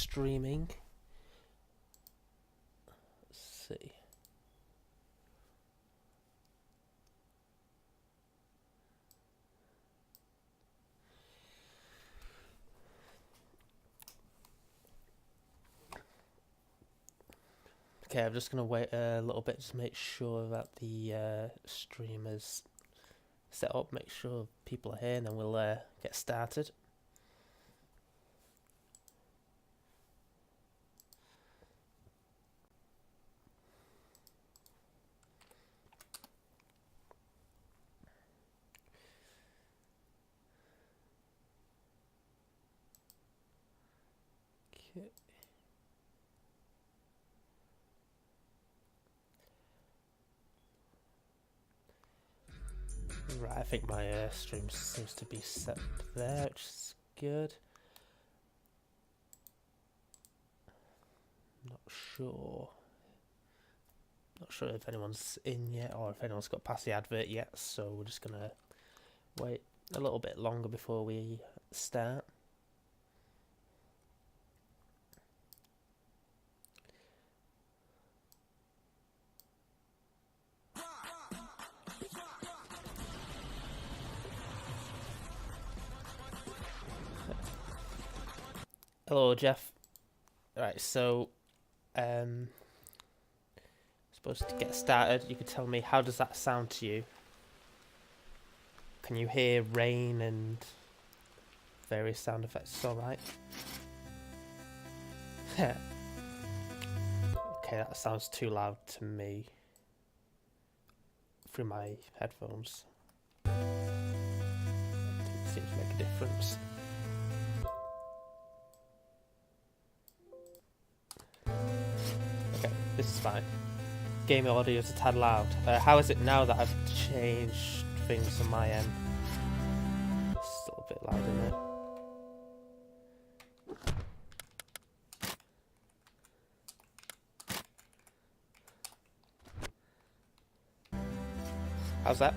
streaming. Let's see. Okay, I'm just going to wait a little bit to make sure that the stream is set up, make sure people are here, and then we'll get started. Okay. Right, I think my stream seems to be set up there, which is good. Not sure if anyone's in yet or if anyone's got past the advert yet, so we're just gonna wait a little bit longer before we start. Hello, Jeff. Right, so supposed to get started. You could tell me, how does that sound to you? Can you hear rain and various sound effects? All right. Okay, that sounds too loud to me through my headphones. Seems to make a difference. Okay, this is fine. Game audio is a tad loud. How is it now that I've changed things on my end? Still a bit loud, isn't it? How's that?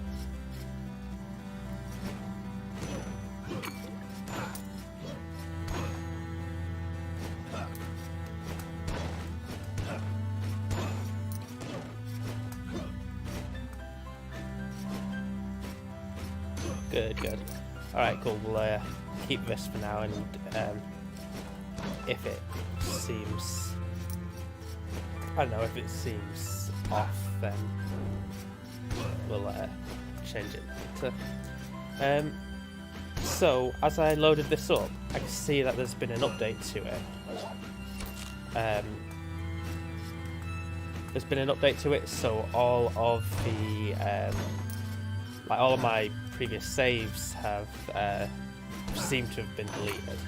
Good. Alright, cool. We'll keep this for now, and if it seems... I don't know, if it seems off, then we'll change it later. So, as I loaded this up, I can see that there's been an update to it. There's been an update to it, so all of the... like all of my previous saves have seemed to have been deleted,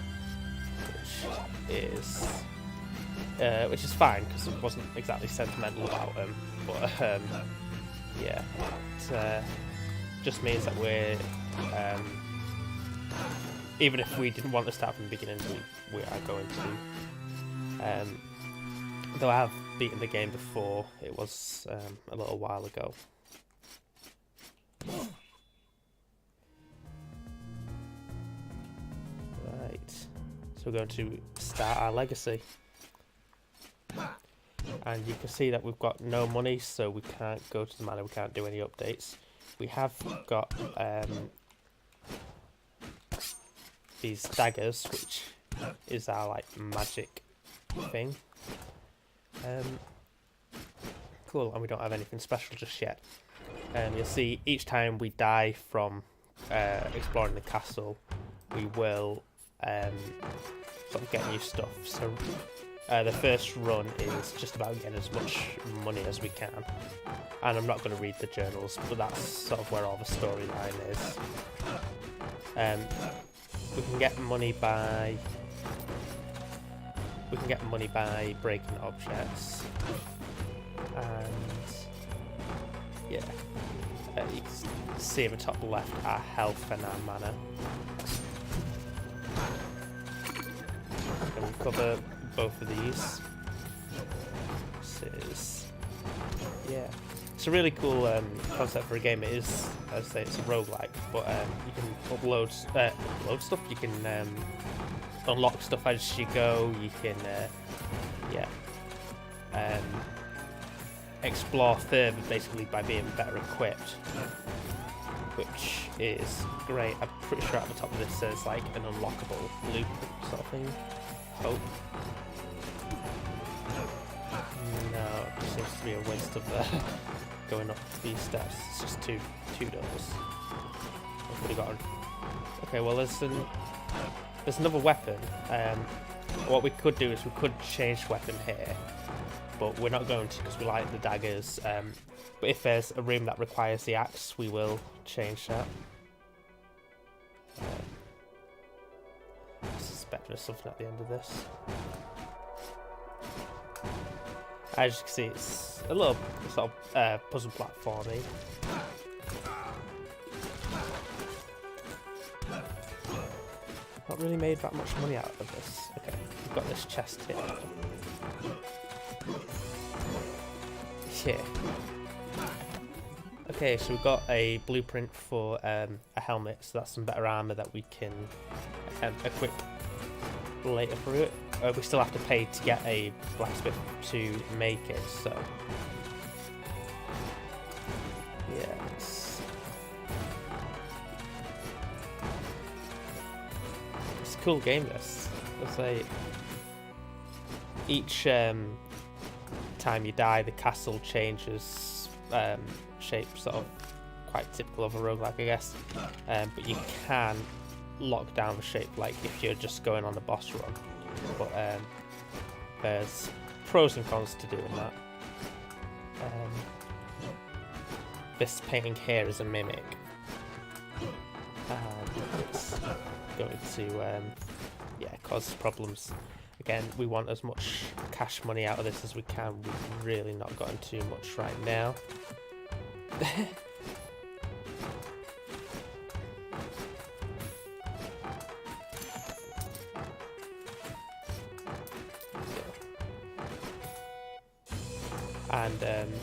which is fine because it wasn't exactly sentimental about them. But yeah, it just means that we're even if we didn't want to start from the beginning, we are going to. Though I have beaten the game before, it was a little while ago. Right, so we're going to start our legacy, and you can see that we've got no money, so we can't go to the manor, we can't do any updates. We have got these daggers, which is our like magic thing. Cool, and we don't have anything special just yet. You'll see each time we die from exploring the castle, we will sort of get new stuff. So the first run is just about getting as much money as we can. And I'm not going to read the journals, but that's sort of where all the storyline is. We can get money by breaking objects, and yeah, you can see in the top left our health and our mana. And we cover both of these. This is, yeah, it's a really cool concept for a game. It is, as I say, it's a roguelike, but you can upload stuff. You can unlock stuff as you go. You can, explore further basically by being better equipped, which is great. I'm pretty sure at the top of this says like an unlockable loop sort of thing. Hope. No, it seems to be a waste of going up these steps. It's just two doors. I've already got. Okay, well there's another weapon. What we could do is we could change weapon here, but we're not going to because we like the daggers. But if there's a room that requires the axe, we will change that. I suspect there's something at the end of this. As you can see, it's a little sort of puzzle platforming. Not really made that much money out of this. Okay, we've got this chest here. Yeah. Okay, so we've got a blueprint for a helmet, so that's some better armor that we can equip later for it. We still have to pay to get a blacksmith to make it, so yeah, it's a cool game. This, let's say, each time you die, the castle changes shape, sort of quite typical of a roguelike, I guess. But you can lock down the shape, like if you're just going on the boss run. But there's pros and cons to doing that. This painting here is a mimic, and it's going to cause problems. Again, we want as much cash money out of this as we can. We've really not gotten too much right now. And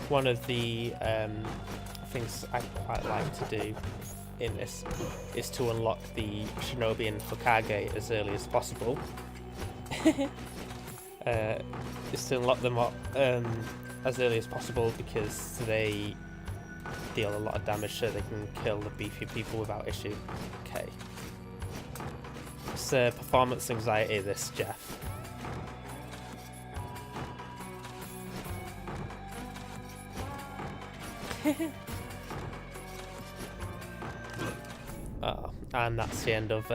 one of the things I quite like to do in this is to unlock the Shinobi and Hokage as early as possible. Is to unlock them up as early as possible because they deal a lot of damage, so they can kill the beefy people without issue. Okay. It's performance anxiety, this, Jeff. Oh, and that's the end of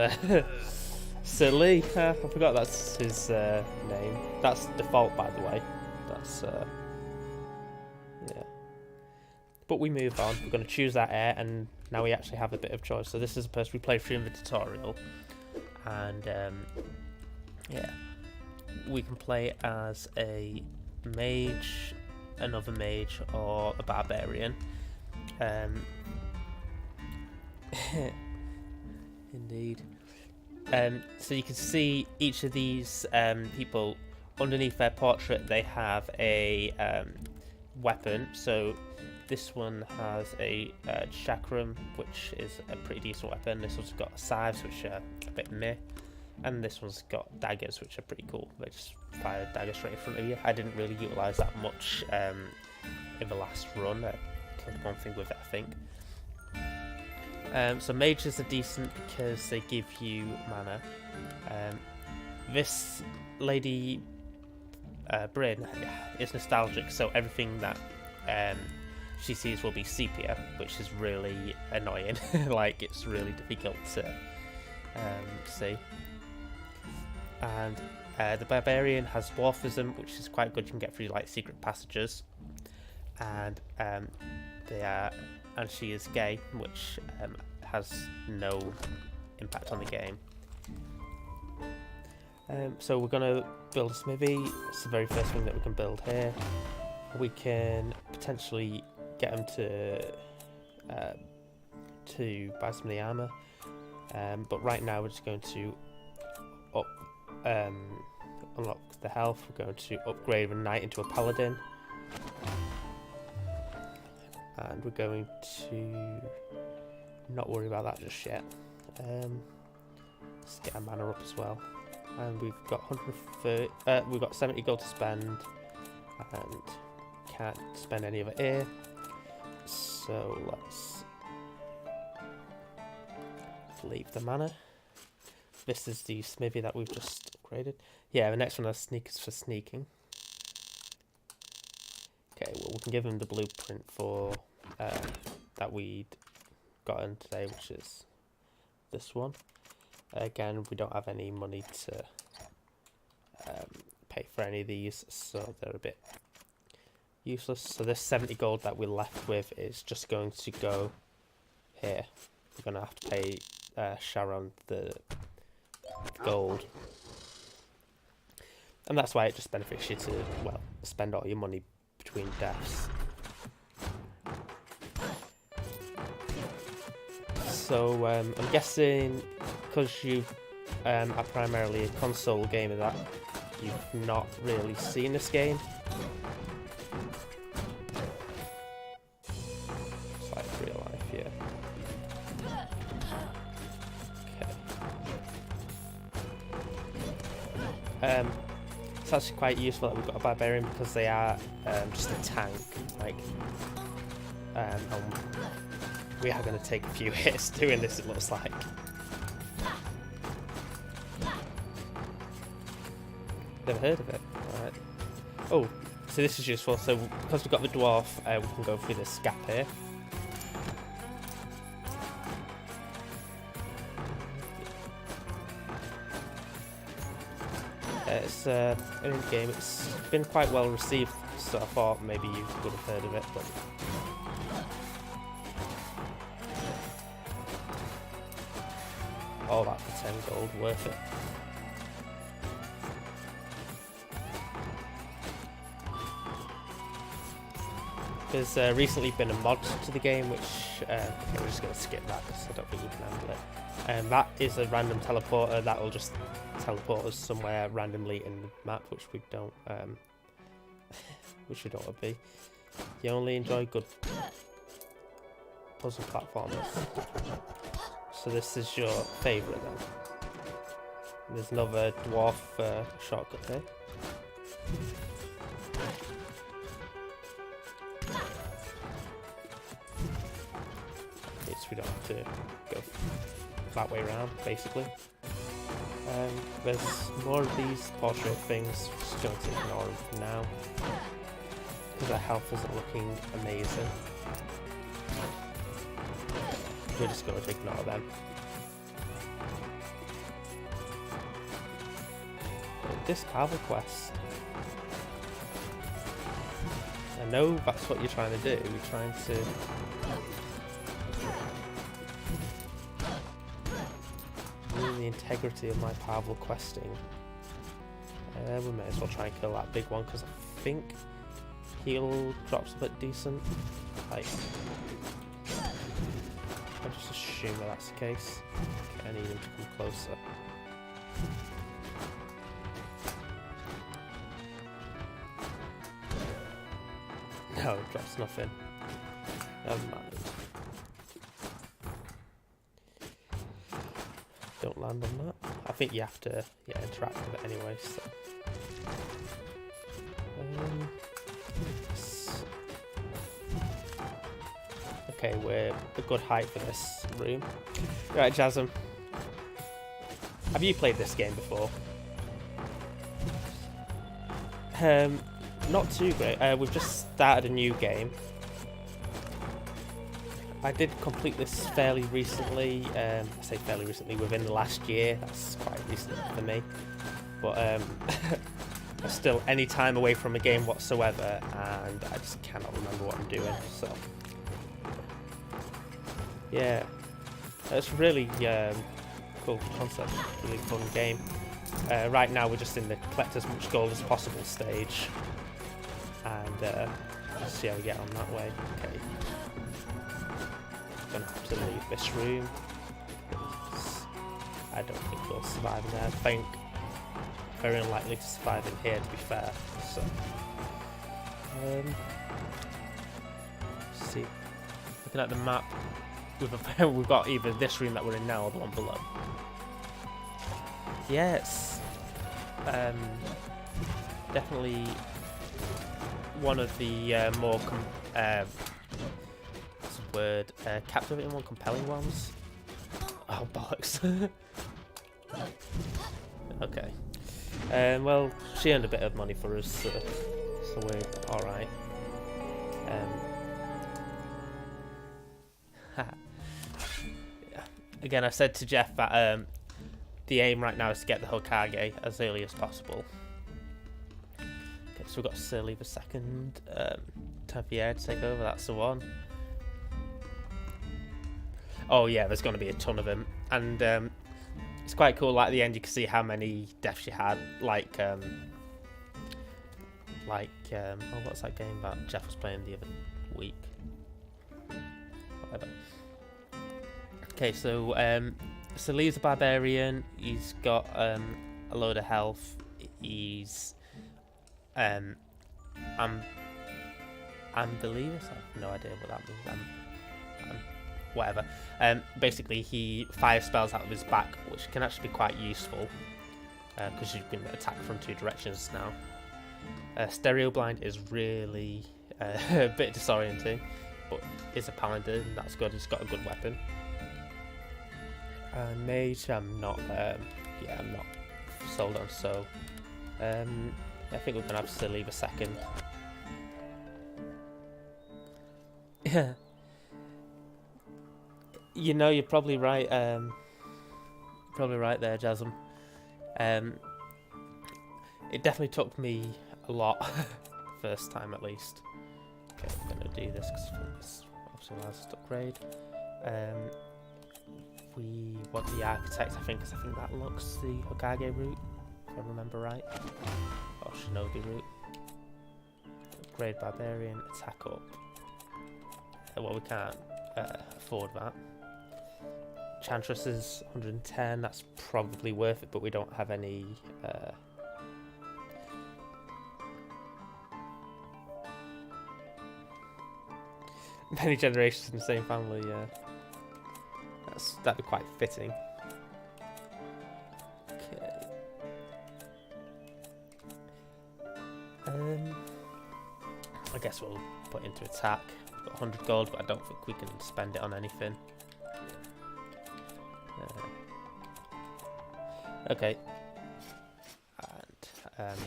Silly. I forgot that's his name. That's default, by the way. That's yeah. But we move on. We're going to choose that heir, and now we actually have a bit of choice. So this is a person we played through in the tutorial, and yeah, we can play as a mage, another mage, or a barbarian. Indeed. So you can see each of these people underneath their portrait. They have a weapon. So this one has a chakram, which is a pretty decent weapon. This one's got scythes, which are a bit meh, and this one's got daggers, which are pretty cool. They just fire a dagger straight in front of you. I didn't really utilise that much in the last run. I killed one thing with it, I think. So mages are decent because they give you mana. This lady Bryn is nostalgic, so everything that she sees will be sepia, which is really annoying. Like, it's really difficult to see. And the barbarian has dwarfism, which is quite good. You can get through like secret passages, and she is gay, which has no impact on the game. So we're going to build a smithy. It's the very first thing that we can build here. We can potentially get them to buy some of the armor, but right now we're just going to unlock the health. We're going to upgrade a knight into a paladin, and we're going to not worry about that just yet. Let's get our mana up as well. And we've got 130. We've got 70 gold to spend, and can't spend any of it here. So let's leave the mana. This is the smithy that we've just upgraded. Yeah, the next one has sneakers for sneaking. Okay, well, we can give him the blueprint for that we'd gotten today, which is this one. Again, we don't have any money to pay for any of these, so they're a bit useless. So this 70 gold that we're left with is just going to go here. We're going to have to pay Sharon the gold. And that's why it just benefits you to, well, spend all your money between deaths. So I'm guessing because you are primarily a console gamer that you've not really seen this game. It's like real life, yeah. Okay. It's actually quite useful that we've got a barbarian because they are just a tank. Like, we are going to take a few hits doing this, it looks like. Never heard of it. Alright. Oh, so this is useful. So because we've got the dwarf, we can go through this gap here. It's an indie game. It's been quite well received, so I thought maybe you would have heard of it. But all that for 10 gold, worth it. There's recently been a mod to the game, which we're just going to skip that because I don't think we can handle it. And that is a random teleporter that will just teleport us somewhere randomly in the map, which we don't want to be. You only enjoy good puzzle platformers. So this is your favourite then. There's another dwarf shortcut here. We don't have to go that way around, basically. There's more of these portrait things, just going to ignore them for now, because our health isn't looking amazing. We're just going to ignore them. But this Pavel quest, I know that's what you're trying to do, you're trying to the integrity of my Pavel questing. We may as well try and kill that big one because I think heal drops a bit decent. Like, I just assume that that's the case. Okay, I need him to come closer. No, it drops nothing. Never mind. Don't land on that. I think you have to interact with it anyway, so. Okay, we're a good height for this room. Right, Jasm. Have you played this game before? Not too great. We've just started a new game. I did complete this fairly recently, I say fairly recently, within the last year. That's quite recent for me. But I'm still any time away from a game whatsoever, and I just cannot remember what I'm doing. So yeah, it's really cool concept, really fun game. Right now we're just in the collect as much gold as possible stage, and let's see how we get on that way. Okay. Gonna have to leave this room. I don't think we'll survive in there. I think very unlikely to survive in here, to be fair. So, see, looking at the map, we've got either this room that we're in now or the one below. yeah, it's definitely one of the more what's the word? Captivating one, compelling ones. Oh bollocks! Okay. Well, she earned a bit of money for us, so we're all right. Again, I said to Jeff that the aim right now is to get the Hokage as early as possible. Okay, so we've got Sir Lever second. Time for Pierre to take over. That's the one. Oh yeah, there's going to be a ton of them, and it's quite cool. Like at the end, you can see how many deaths you had. Like oh, what's that game that Jeff was playing the other week? Whatever. Okay, so Lee's a barbarian. He's got a load of health. He's Unbelievers? I have no idea what that means. Whatever. Basically, he fires spells out of his back, which can actually be quite useful because you can attack from two directions now. Stereo Blind is really a bit disorienting, but is a paladin. That's good. He's got a good weapon. Mage, I'm not sold on. So, I think we're gonna have to leave a second. Yeah. You know, you're probably right. Probably right there, Jasm. It definitely took me a lot, first time at least. Okay, I'm gonna do this because this obviously allows us to upgrade. We want the Architect, I think, because I think that looks the Hokage route, if I remember right. Or Shinobi route. Upgrade Barbarian, attack up. Well, we can't afford that. Chantress is 110, that's probably worth it, but we don't have any many generations in the same family. That'd be quite fitting. Okay. I guess we'll put into attack. We've got 100 gold, but I don't think we can spend it on anything. Okay. And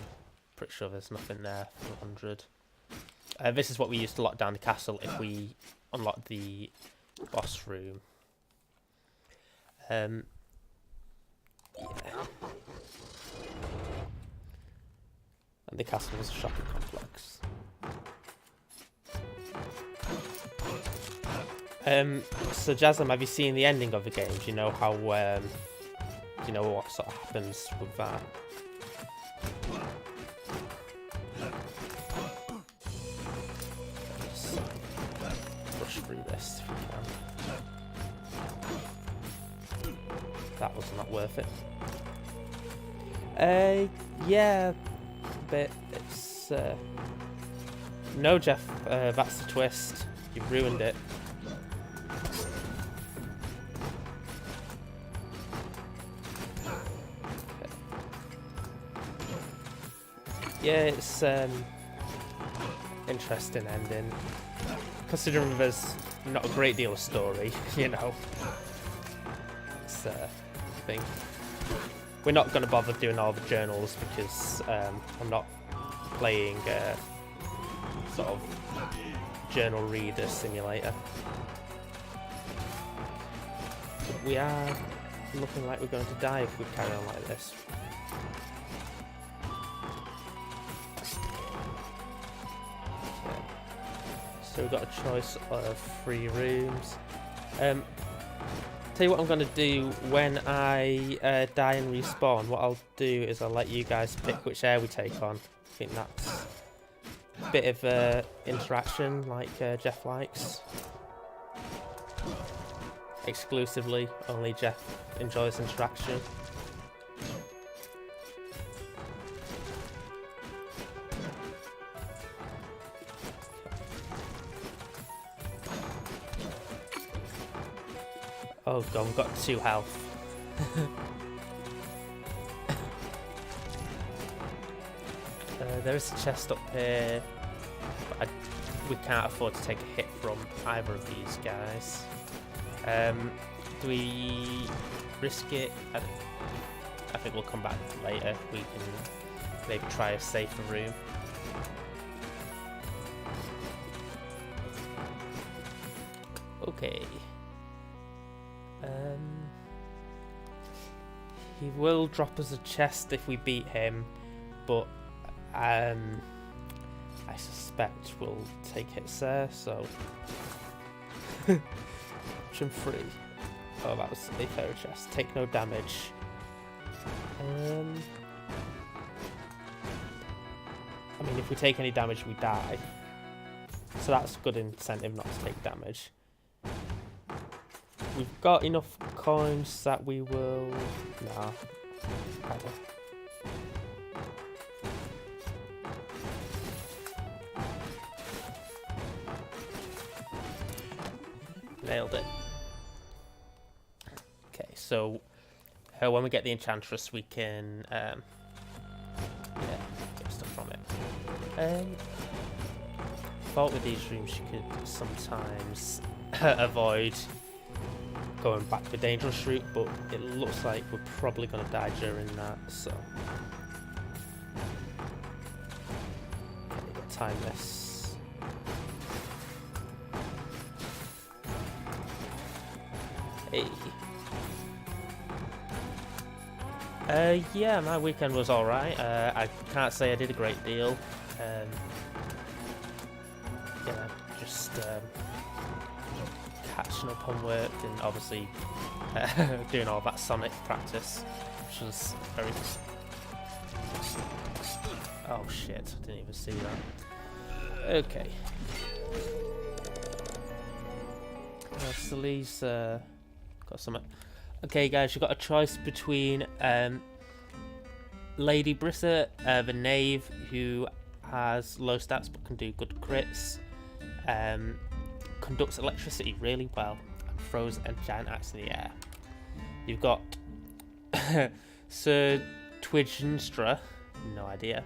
pretty sure there's nothing there for 100. This is what we use to lock down the castle if we unlock the boss room. Yeah. And the castle was a shopping complex. So Jasm, have you seen the ending of the game? Do you know how? Do you know what sort of happens with that? Just rush through this if we can. That was not worth it. Yeah, a bit. It's no, Jeff. That's the twist. You've ruined it. Yeah, it's interesting ending. Considering there's not a great deal of story, you know. It's thing. We're not going to bother doing all the journals because I'm not playing sort of journal reader simulator. But we are looking like we're going to die if we carry on like this. So we've got a choice of 3 rooms. Tell you what I'm going to do when I die and respawn. What I'll do is I'll let you guys pick which air we take on. I think that's a bit of interaction like Jeff likes. Exclusively, only Jeff enjoys interaction. Oh god, we've got 2 health. There is a chest up here, but we can't afford to take a hit from either of these guys. Do we risk it? I think we'll come back later. We can maybe try a safer room. Okay. He will drop us a chest if we beat him, but I suspect we'll take hits there, so option 3. Oh, that was a fair chest. Take no damage. I mean, if we take any damage, we die. So that's a good incentive not to take damage. We've got enough coins that we will... Nah. Nailed it. Okay, so when we get the Enchantress, we can yeah, get stuff from it. Fault with these rooms, you could sometimes avoid going back to a dangerous route, but it looks like we're probably going to die during that, so okay, gotta time this. Hey. Yeah, my weekend was alright. I can't say I did a great deal. Yeah, just catching up on work and obviously doing all that Sonic practice, which was very... Oh shit, I didn't even see that. Okay. Lee's got something. Okay guys, you've got a choice between Lady Brissa, the Knave, who has low stats but can do good crits, conducts electricity really well, and throws a giant axe in the air. You've got Sir Twigstra, no idea.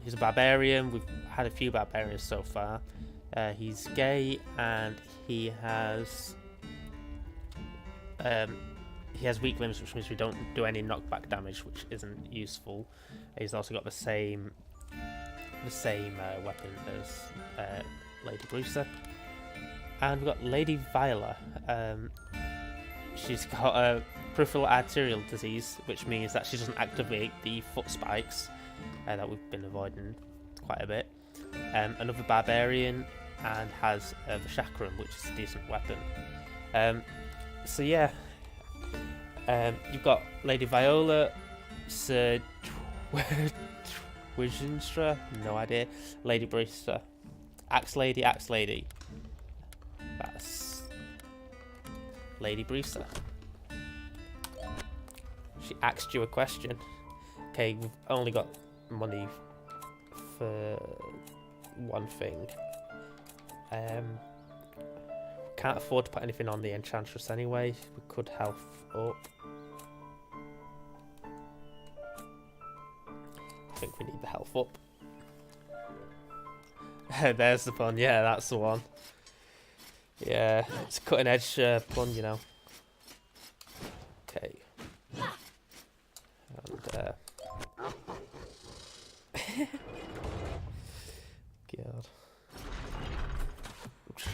He's a barbarian. We've had a few barbarians so far. He's gay and he has weak limbs, which means we don't do any knockback damage, which isn't useful. He's also got the same weapon as Lady Brissa. And we've got Lady Viola. She's got a peripheral arterial disease, which means that she doesn't activate the foot spikes that we've been avoiding quite a bit. Another barbarian, and has the chakram, which is a decent weapon. So yeah, you've got Lady Viola, Sir Twigstra, no idea, Lady Brissa, Axe Lady. That's Lady Brissa. She asked you a question. Okay, we've only got money for one thing. Can't afford to put anything on the Enchantress anyway. We could health up. I think we need the health up. There's the pun. Yeah, that's the one. Yeah, it's a cutting edge pun, you know. Okay. And God. Oops.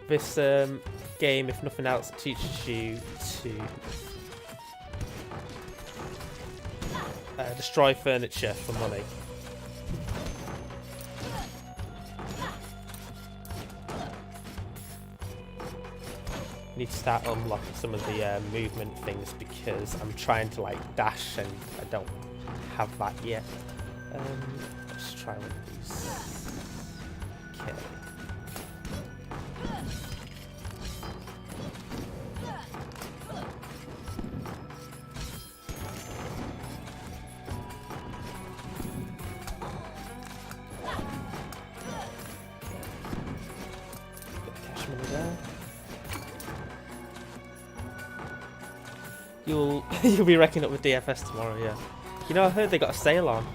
This game, if nothing else, teaches you to destroy furniture for money. I need to start unlocking some of the movement things because I'm trying to like dash and I don't have that yet. Let's try one of these. Okay. You'll be wrecking up with DFS tomorrow, yeah. You know, I heard they got a sale on.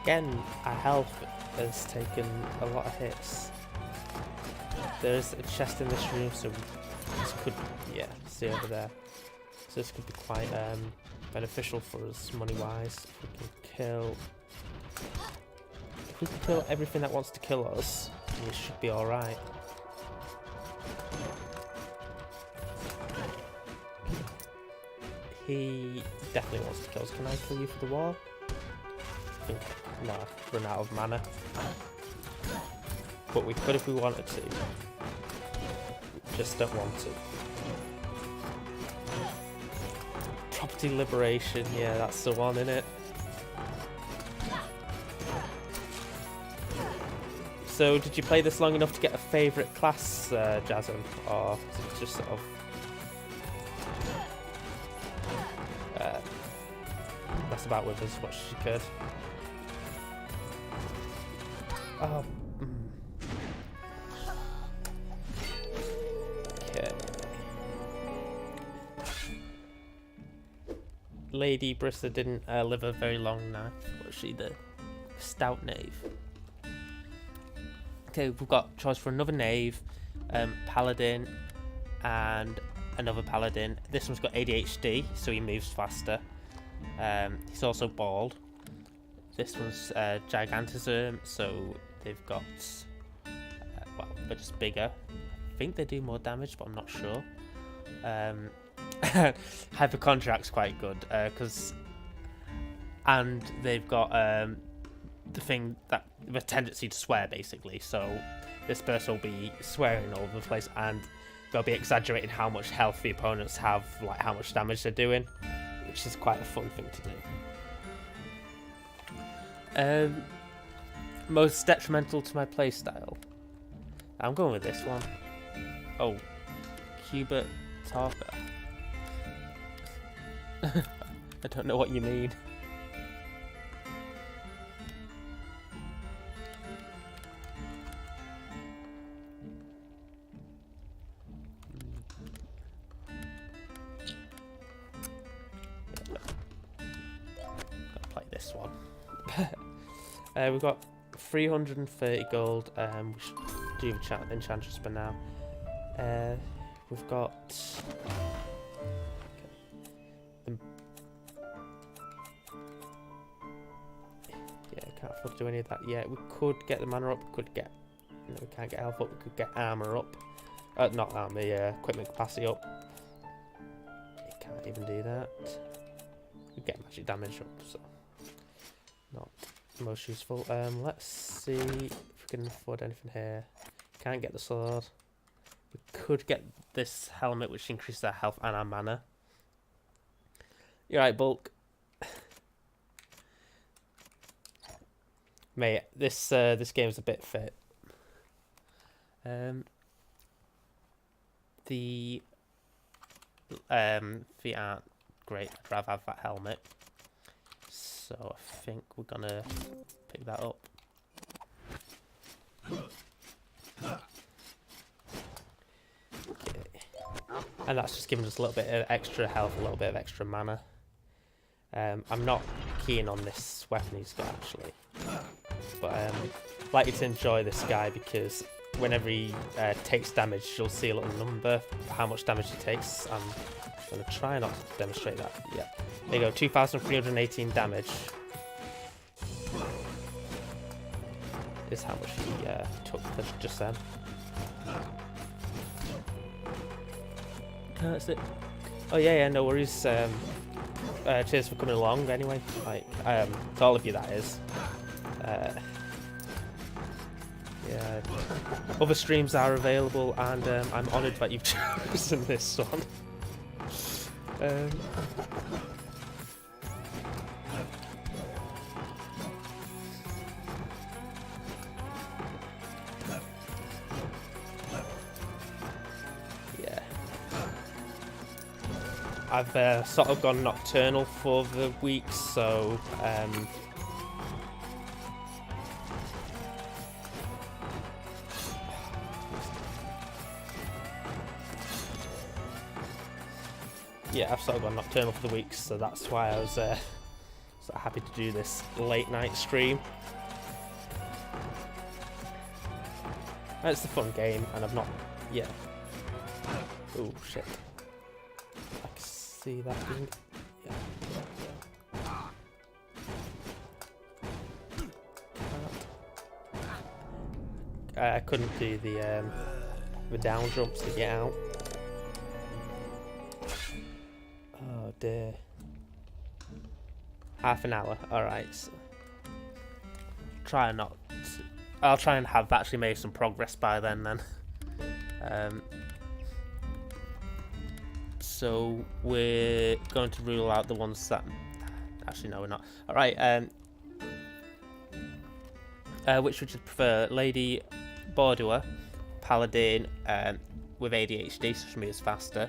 Again, our health has taken a lot of hits. There's a chest in this room, so this could, yeah, see over there. So this could be quite beneficial for us money-wise. If we can kill everything that wants to kill us, we should be all right. He definitely wants to kill us. Can I kill you for the wall? I think no, run out of mana. But we could if we wanted to. Just don't want to. Property liberation, yeah, that's the one, innit? So, did you play this long enough to get a favourite class, Jasm? Or is it just sort of... mess about with as much as you could? Oh, okay. Lady Brissa didn't live a very long life, was she? The stout knave. Okay, we've got choice for another knave, paladin, and another paladin. This one's got ADHD, so he moves faster. He's also bald. This one's gigantism, so they've got, well, they're just bigger. I think they do more damage, but I'm not sure. Hypochondriac's quite good, and they've got the thing that the tendency to swear, basically. So this person will be swearing all over the place, and they'll be exaggerating how much health the opponents have, like how much damage they're doing, which is quite a fun thing to do. Most detrimental to my playstyle. I'm going with this one. Oh, Cubert Talker. I don't know what you mean. Gotta play this one. We've got 330 gold. We should do the enchantress for now. We've got yeah, can't afford to do any of that yet. We could get the mana up. We could get, no, we can't get health up. We could get armor up. Not armor. Equipment capacity up. You can't even do that. We get magic damage up, so not most useful. Let's see if we can afford anything here. Can't get the sword. We could get this helmet, which increases our health and our mana. You're right, Bulk. Mate, this game's a bit fit. The feet aren't great. I'd rather have that helmet. So I think we're gonna pick that up. Okay. And that's just giving us a little bit of extra health, a little bit of extra mana. I'm not keen on this weapon he's got, actually. But I'd like you to enjoy this guy, because whenever he takes damage, you'll see a little number for how much damage he takes. I'm going to try not to demonstrate that. Yeah. There you go, 2,318 damage. Is how much he took just then. That's it. Oh yeah, no worries. Cheers for coming along anyway. Like, to all of you, that is. Yeah. Other streams are available, and I'm honoured that you've chosen this one. I've sort of gone nocturnal for the week, so yeah, I've sort of gone nocturnal for the week, so that's why I was sort of happy to do this late night stream. It's a fun game, and I've not, yeah. Oh shit! I can see that thing. Yeah. I couldn't do the down jumps to get out. Oh dear. Half an hour. All right. So I'll try and have actually made some progress by then. So we're going to rule out the ones that... Actually, no, we're not. All right. Which would you prefer? Lady Bordua, Paladin with ADHD, so she moves faster.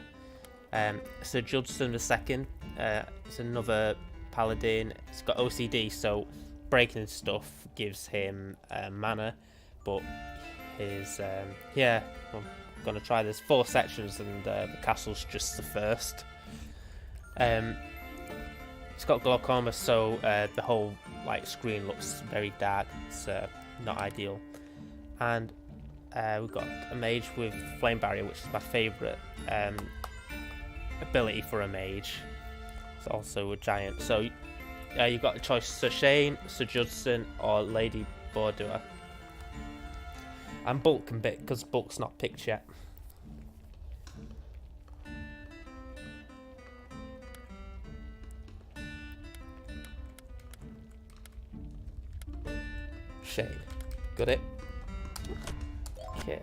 Sir Judson II, it's another Paladin. It's got OCD, so breaking stuff gives him mana, but his yeah, I'm gonna try. There's 4 sections, and the castle's just the first. It's got glaucoma, so the whole screen looks very dark. It's not ideal. And we've got a mage with flame barrier, which is my favourite ability for a mage. It's also a giant. So you've got a choice: Sir Shane, Sir Judson, or Lady Bordua. And Bulk can pick, because Bulk's not picked yet. Shane. Got it. Okay.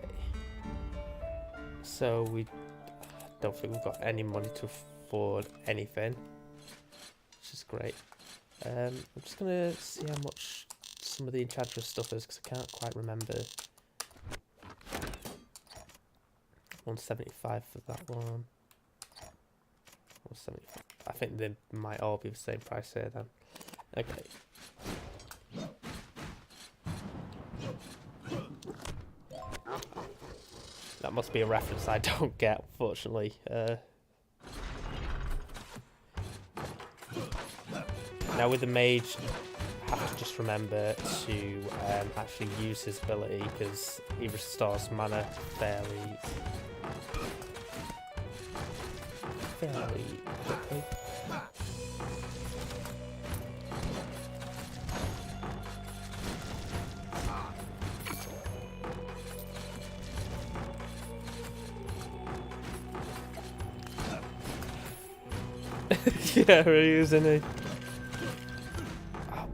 So we don't think we've got any money to afford anything, which is great. I'm just gonna see how much some of the Enchantress stuff is, because I can't quite remember. 175 for that one. 175. I think they might all be the same price here then. Okay. That must be a reference I don't get, unfortunately. Now with the mage, I have to just remember to actually use his ability, because he restores mana fairly quickly. Yeah, really, isn't he? Oh.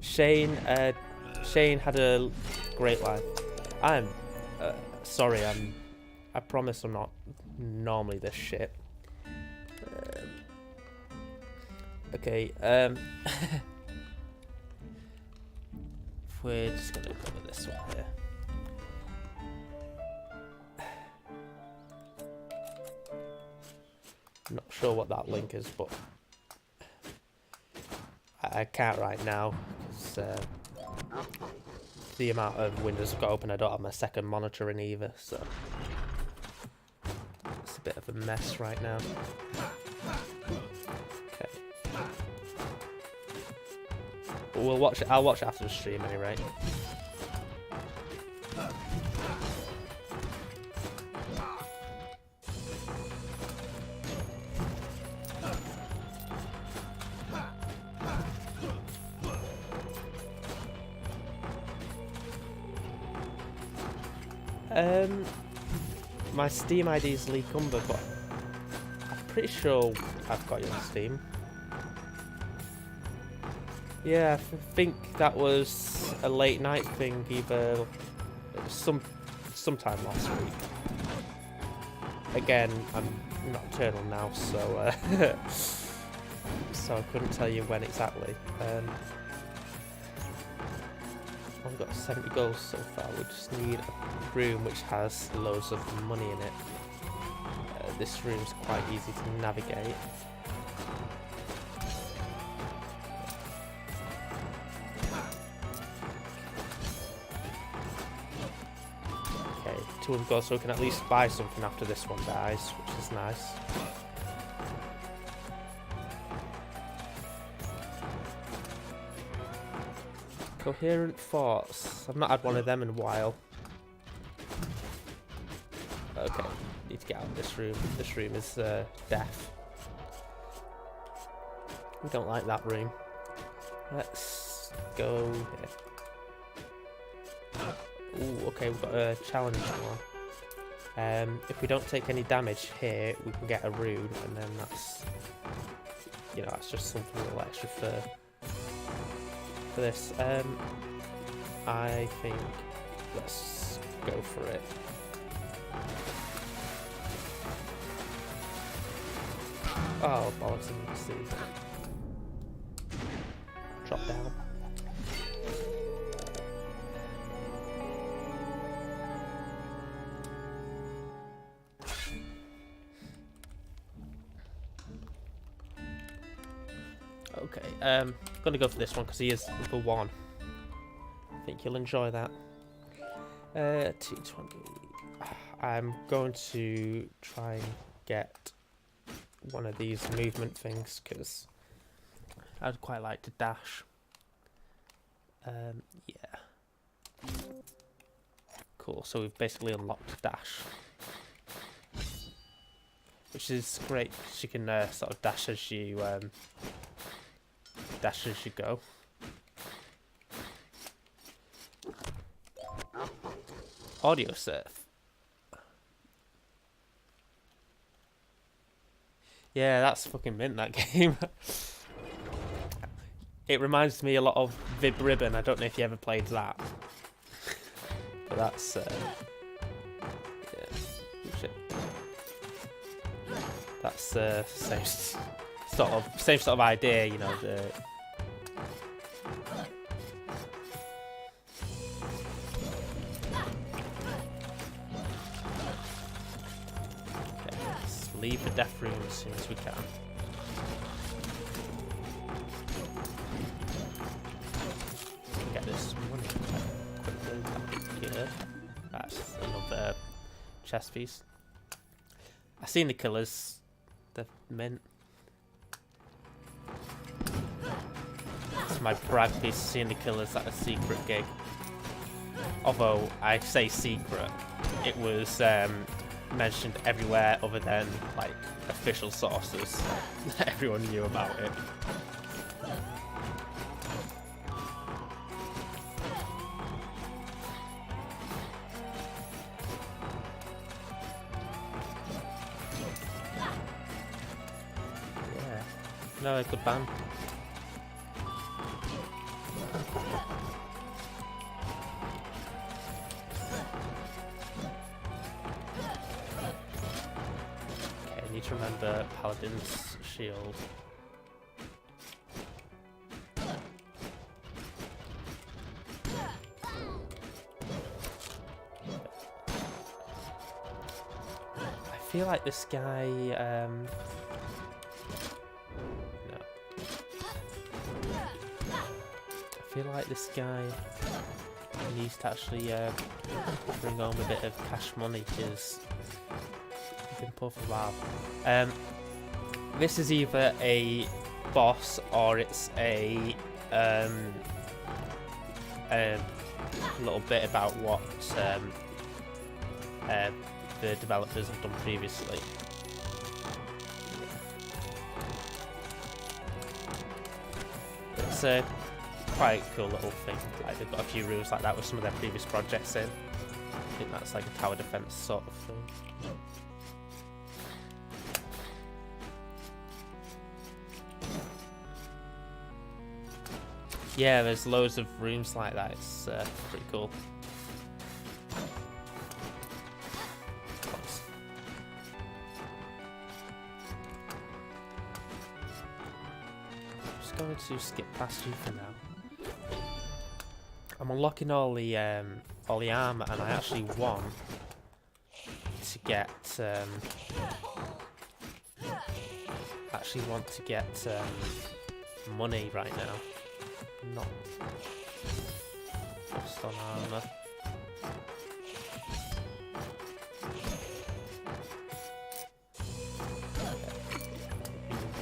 Shane had a great life. I'm sorry. I promise I'm not normally this shit. Okay. We're just gonna cover this one here. Not sure what that link is, but I can't right now, because the amount of windows I've got open, I don't have my second monitor in either, so it's a bit of a mess right now. Okay, but we'll watch it. I'll watch it after the stream anyway. My Steam ID is Lee Cumber, but I'm pretty sure I've got you on Steam. Yeah, I think that was a late night thing, either sometime last week. Again, I'm nocturnal now, so so I couldn't tell you when exactly. I've got 70 goals so far. We just need a room which has loads of money in it. this room's quite easy to navigate. Okay, 200 gold, so we can at least buy something after this one dies, which is nice. Coherent thoughts. I've not had one of them in a while. Okay, need to get out of this room. This room is death. We don't like that room. Let's go here. Ooh, okay, we've got a challenge one. If we don't take any damage here, we can get a rune, and then that's, you know, that's just something a little extra for this. I think let's go for it. Oh, bollocks, I need to see that. Drop down. Okay, gonna go for this one because he is number 1. I think you'll enjoy that. 220. I'm going to try and get one of these movement things because I'd quite like to dash. Yeah. Cool, so we've basically unlocked dash, which is great because you can sort of dash as you go. Audio surf. Yeah, that's fucking mint, that game. It reminds me a lot of Vib Ribbon. I don't know if you ever played that. But that's yeah, shit. That's same sort of idea, you know, the leave the death room as soon as we can. Get this money quickly. That'd be good. That's another chest piece. I've seen the killers. They're mint. It's my brag piece, seeing the killers at a secret gig. Although I say secret, it was mentioned everywhere other than like official sources. Everyone knew about it. Yeah, no, good band. Remember Paladin's shield. I feel like this guy no. I feel like this guy needs to actually bring home a bit of cash money because been poor for a while. This is either a boss or it's a little bit about what the developers have done previously. It's a quite cool little thing. Like they've got a few rooms like that with some of their previous projects in. I think that's like a tower defense sort of thing. Yeah, there's loads of rooms like that. It's pretty cool. I'm just going to skip past you for now. I'm unlocking all the armor, and I actually want to get actually want to get money right now. Not just on armor.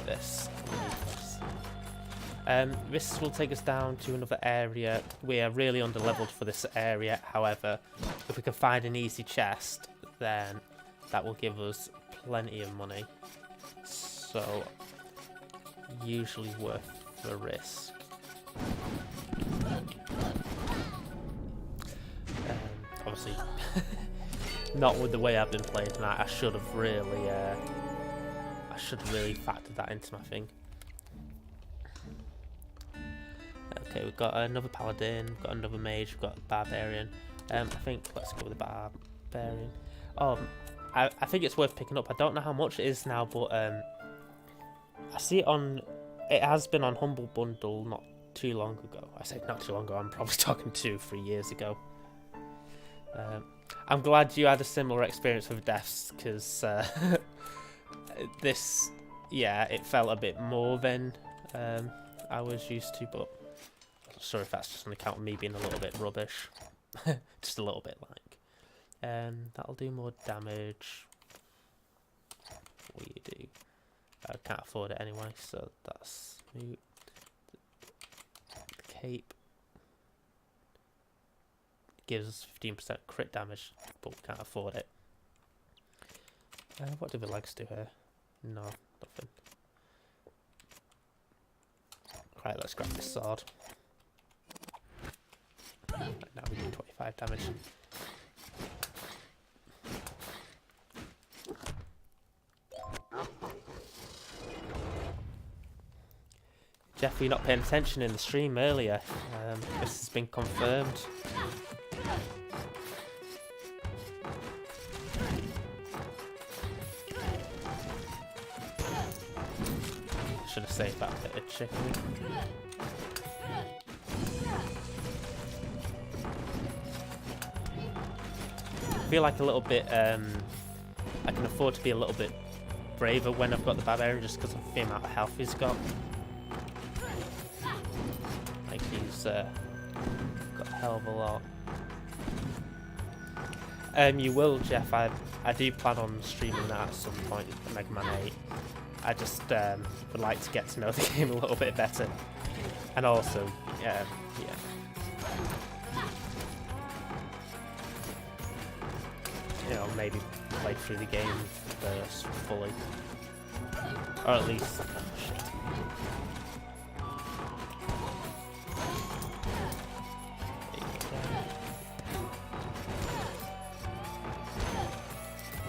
This. This will take us down to another area. We are really under-leveled for this area. However, if we can find an easy chest, then that will give us plenty of money. So, usually worth the risk. Obviously, not with the way I've been playing tonight. I should have really factored that into my thing. Okay, we've got another paladin, we've got another mage, we've got a barbarian. I think let's go with the barbarian. Oh, I think it's worth picking up. I don't know how much it is now, but I see it on. It has been on Humble Bundle not too long ago. I say not too long ago. I'm probably talking 2-3 years ago. I'm glad you had a similar experience with deaths, because this, yeah, it felt a bit more than I was used to, but I'm not sure if that's just on account of me being a little bit rubbish. Just a little bit like. That'll do more damage. What do you do? I can't afford it anyway, so that's moot. The cape gives us 15% crit damage, but we can't afford it. What do the legs do here? No, nothing. Right, let's grab this sword. Right, now we do 25 damage. Jeff, you're not paying attention in the stream earlier. This has been confirmed. Should have saved that bit of chicken. I feel like a little bit, I can afford to be a little bit braver when I've got the barbarian, just because of the amount of health he's got. Like he's got a hell of a lot. You will, Jeff. I do plan on streaming that at some point, Mega Man 8. I just would like to get to know the game a little bit better, and also, yeah. You know, maybe play through the game first fully, or at least. Shit.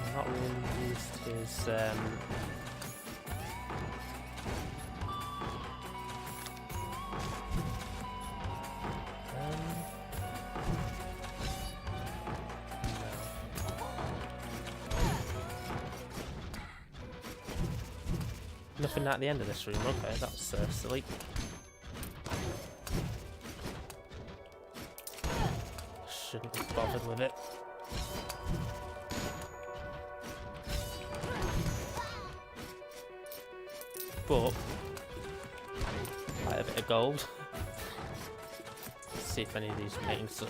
I'm not really used to his. Nothing at the end of this room. Okay, that's silly. Shouldn't have bothered with it. But quite a bit of gold. Let's see if any of these paintings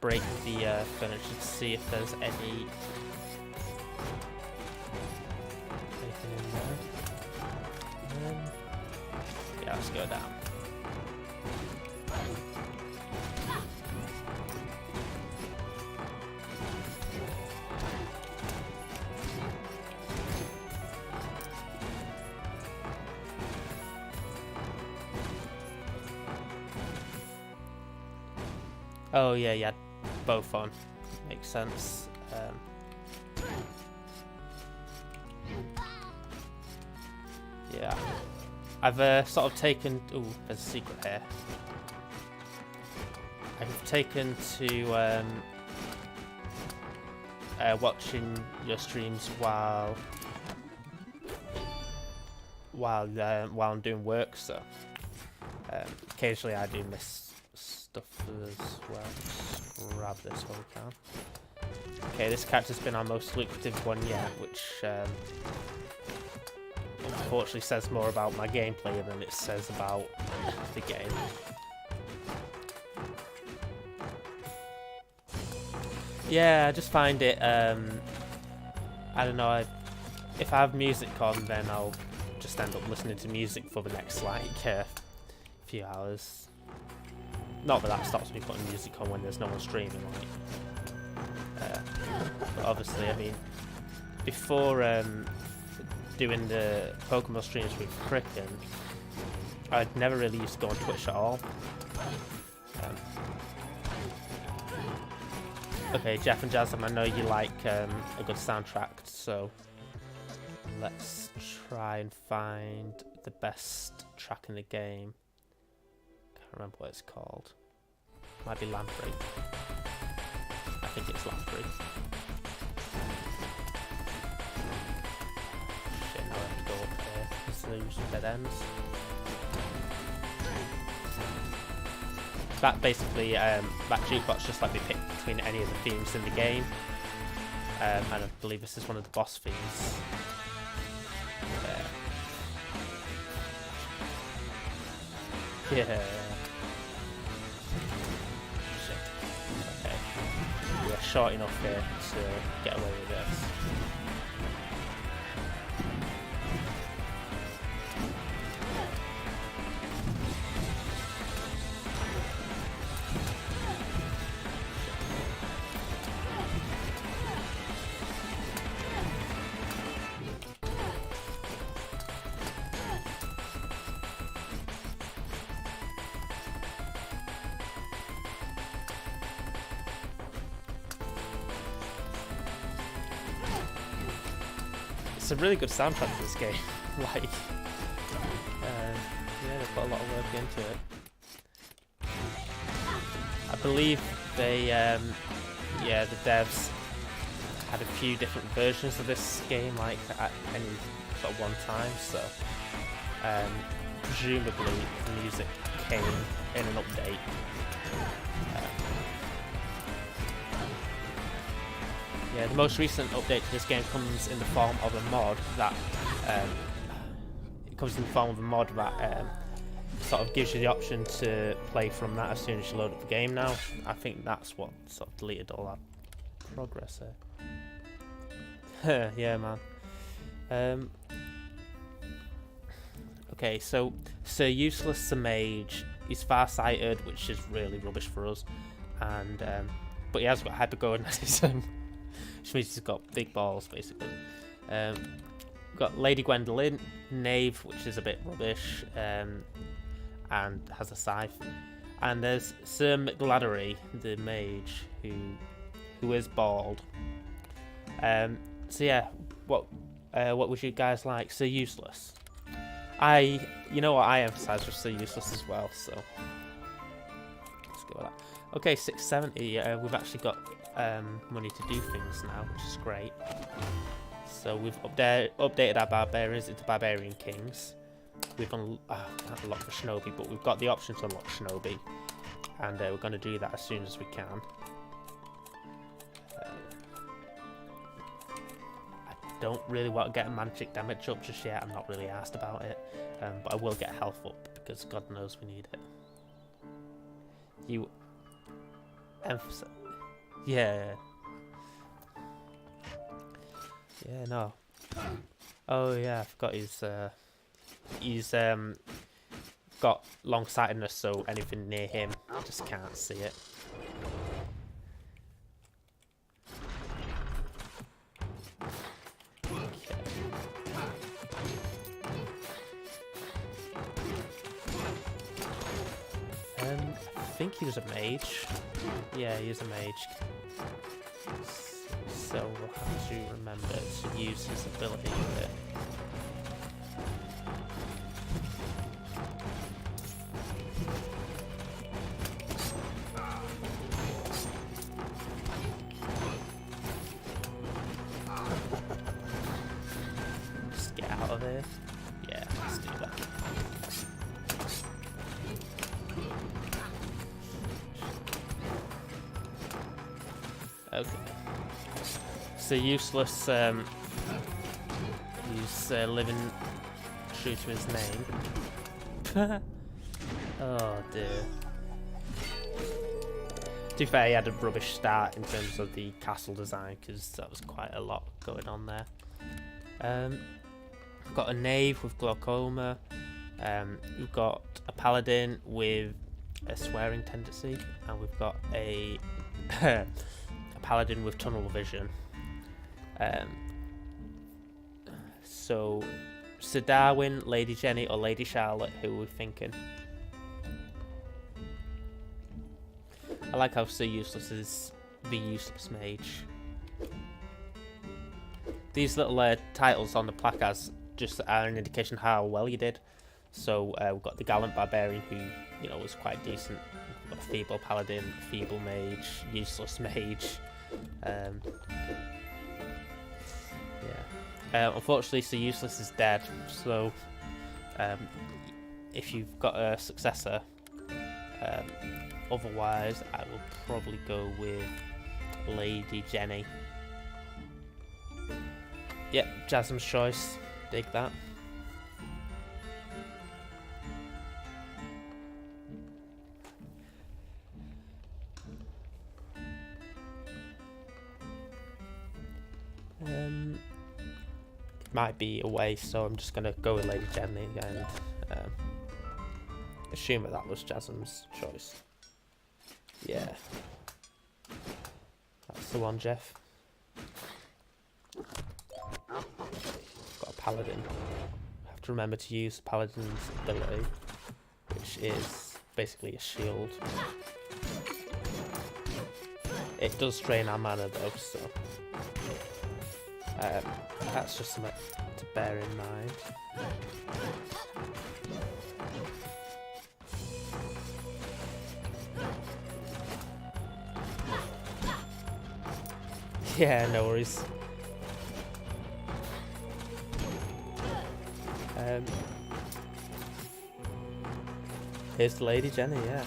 break the furniture to see if there's any. Yeah, let's go down. Oh yeah, both on. Makes sense. Yeah. I've sort of taken. Ooh, there's a secret here. I've taken to watching your streams while I'm doing work. So occasionally I do miss stuff as well. Just grab this when we can. Okay, this character's been our most lucrative one yet, which unfortunately says more about my gameplay than it says about the game. Yeah, I just find it, I don't know, if I have music on, then I'll just end up listening to music for the next, like, few hours. Not that that stops me putting music on when there's no one streaming, like. But obviously, I mean, before doing the Pokemon streams with Cricken, I'd never really used to go on Twitch at all. Okay, Jeff and Jasmine, I know you like a good soundtrack, so let's try and find the best track in the game. Can't remember what it's called. Might be Lamprey. I think it's Lamprey. Shit, now I have to go up here. This is usually dead ends. That basically, that jukebox just let me pick between any of the themes in the game. And I believe this is one of the boss themes. Yeah. Shit. Okay. We're short enough here to get away with this. It's a really good soundtrack to this game. Like, yeah, they put a lot of work into it. I believe they, yeah, the devs had a few different versions of this game, like at any sort of one time. So, presumably, the music came in an update. Yeah, the most recent update to this game comes in the form of a mod that sort of gives you the option to play from that as soon as you load up the game now. I think that's what sort of deleted all that progress there. Yeah, man. Okay, so Sir Useless the Mage, he's farsighted, which is really rubbish for us, and but he has got hypergonatism. Which means he's got big balls, basically. We've got Lady Gwendolyn, Knave, which is a bit rubbish, and has a scythe. And there's Sir McGladdery, the mage, who is bald. So yeah, what would you guys like? Sir Useless. You know what, I emphasise with Sir Useless as well, so let's go with that. Okay, 670. We've actually got money to do things now, which is great. So we've updated our barbarians into barbarian kings. We've can't unlock the shinobi, but we've got the option to unlock shinobi, and we're going to do that as soon as we can. I don't really want to get a magic damage up just yet. I'm not really asked about it, but I will get health up because God knows we need it. You emphasize. Yeah. Yeah, no. Oh yeah, I forgot he's got long-sightedness, so anything near him, I just can't see it. Okay. I think he was a mage. Yeah, he is a mage. So we'll have to remember to use his ability with it. Just get out of there. Yeah, let's do that. Okay. So useless. He's living true to his name. Oh dear. To be fair, he had a rubbish start in terms of the castle design because that was quite a lot going on there. We've got a knave with glaucoma. We've got a paladin with a swearing tendency, and we've got a a paladin with tunnel vision. So, Sir Darwin, Lady Jenny, or Lady Charlotte, who are we thinking? I like how Sir Useless is the useless mage. These little titles on the placards just are an indication how well you did. So we've got the Gallant Barbarian, who, you know, was quite decent. We've got Feeble Paladin, Feeble Mage, Useless Mage. Unfortunately, Sir Useless is dead, so if you've got a successor, otherwise I will probably go with Lady Jenny. Yep, Jasmine's choice. Dig that. Might be away, so I'm just gonna go with Lady Jenny and assume that was Jasmine's choice. Yeah, that's the one, Jeff. Got a paladin. Have to remember to use the paladin's ability, which is basically a shield. It does drain our mana though, so that's just something to bear in mind. Yeah, no worries. Here's the Lady Jenny, yeah.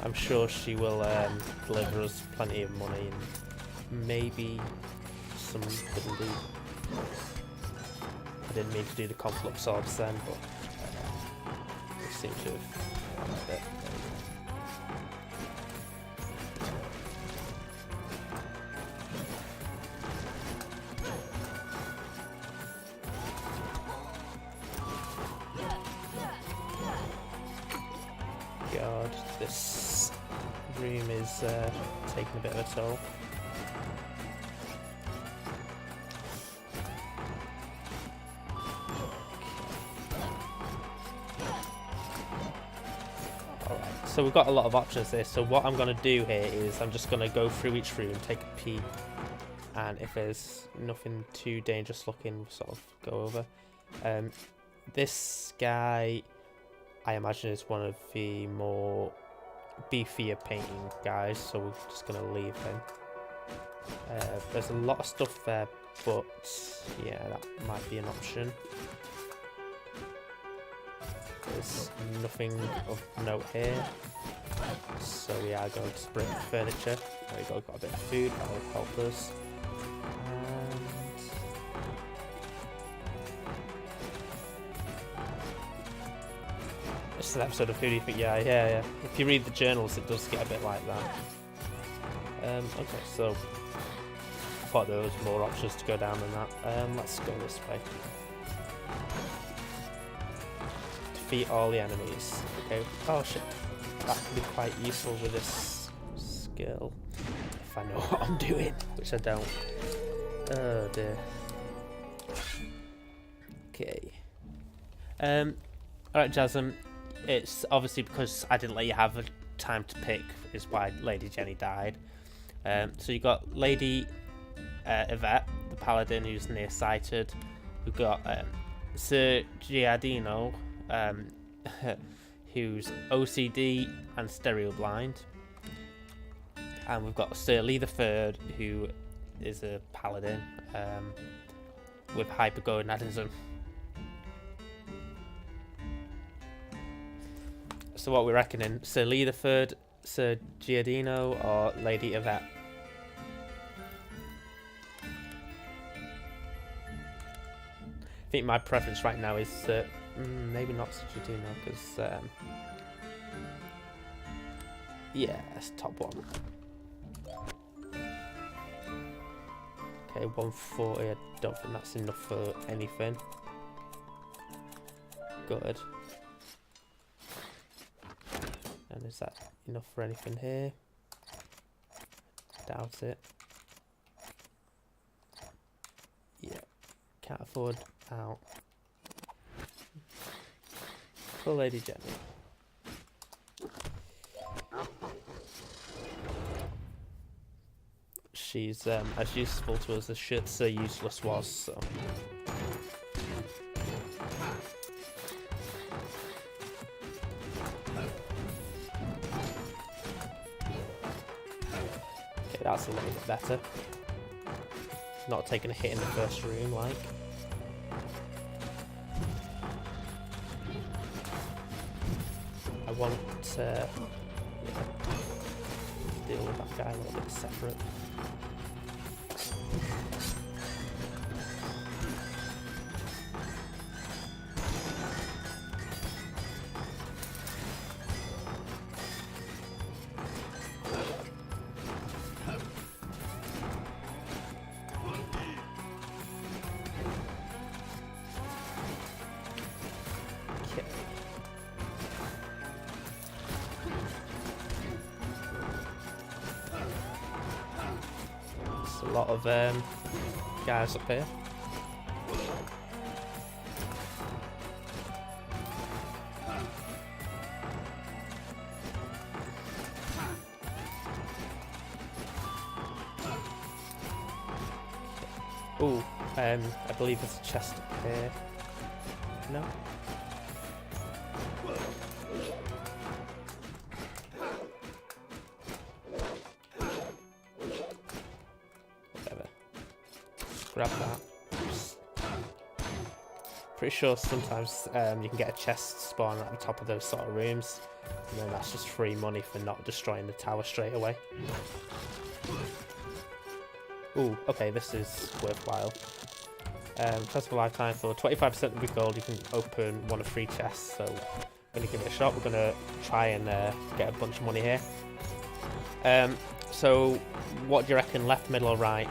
I'm sure she will deliver us plenty of money and maybe some good indeed. I didn't mean to do the conflict swords then, but it seemed to have done a bit. God, this room is taking a bit of a toll. Alright, so we've got a lot of options here, so what I'm going to do here is I'm just going to go through each room, take a peek, and if there's nothing too dangerous looking, we'll sort of go over. This guy, I imagine, is one of the more beefier painting guys, so we're just going to leave him. There's a lot of stuff there, but yeah, that might be an option. There's nothing of note here, so we are going to split furniture. There we go, got a bit of food, that will help us. It's an episode of Who Do You Think? Yeah. If you read the journals, it does get a bit like that. Okay, so I thought there was more options to go down than that. Let's go this way. Defeat all the enemies. Okay. Oh shit. That could be quite useful with this skill if I know what I'm doing, which I don't. Oh dear. Okay. Alright, Jasmine. It's obviously because I didn't let you have a time to pick is why Lady Jenny died. So you got Lady Yvette, the paladin, who's nearsighted. We've got Sir Giardino, who's OCD and stereo blind. And we've got Sir Lee III, who is a paladin with hypergonadism. So what we're reckoning, Sir Lee III, Sir Giardino, or Lady Yvette? think my preference right now is maybe not such a now because yeah, that's top one. Okay, 140. I don't think that's enough for anything. Good. And is that enough for anything here? Doubt it. Yeah, can't afford out. Poor Lady Jenny. She's as useful to us as so useless was, so. Okay, that's a little bit better. Not taking a hit in the first room, like. I want to deal with that guy a little bit separate. A lot of guys up here. Ooh, I believe there's a chest up here. No? Grab that. Pretty sure sometimes you can get a chest spawn at the top of those sort of rooms, and then that's just free money for not destroying the tower straight away. Ooh, okay, this is worthwhile. First of all, lifetime for 25% of the gold, you can open one of 3 chests. So we're gonna give it a shot. We're gonna try and get a bunch of money here. So what do you reckon? Left, middle, or right?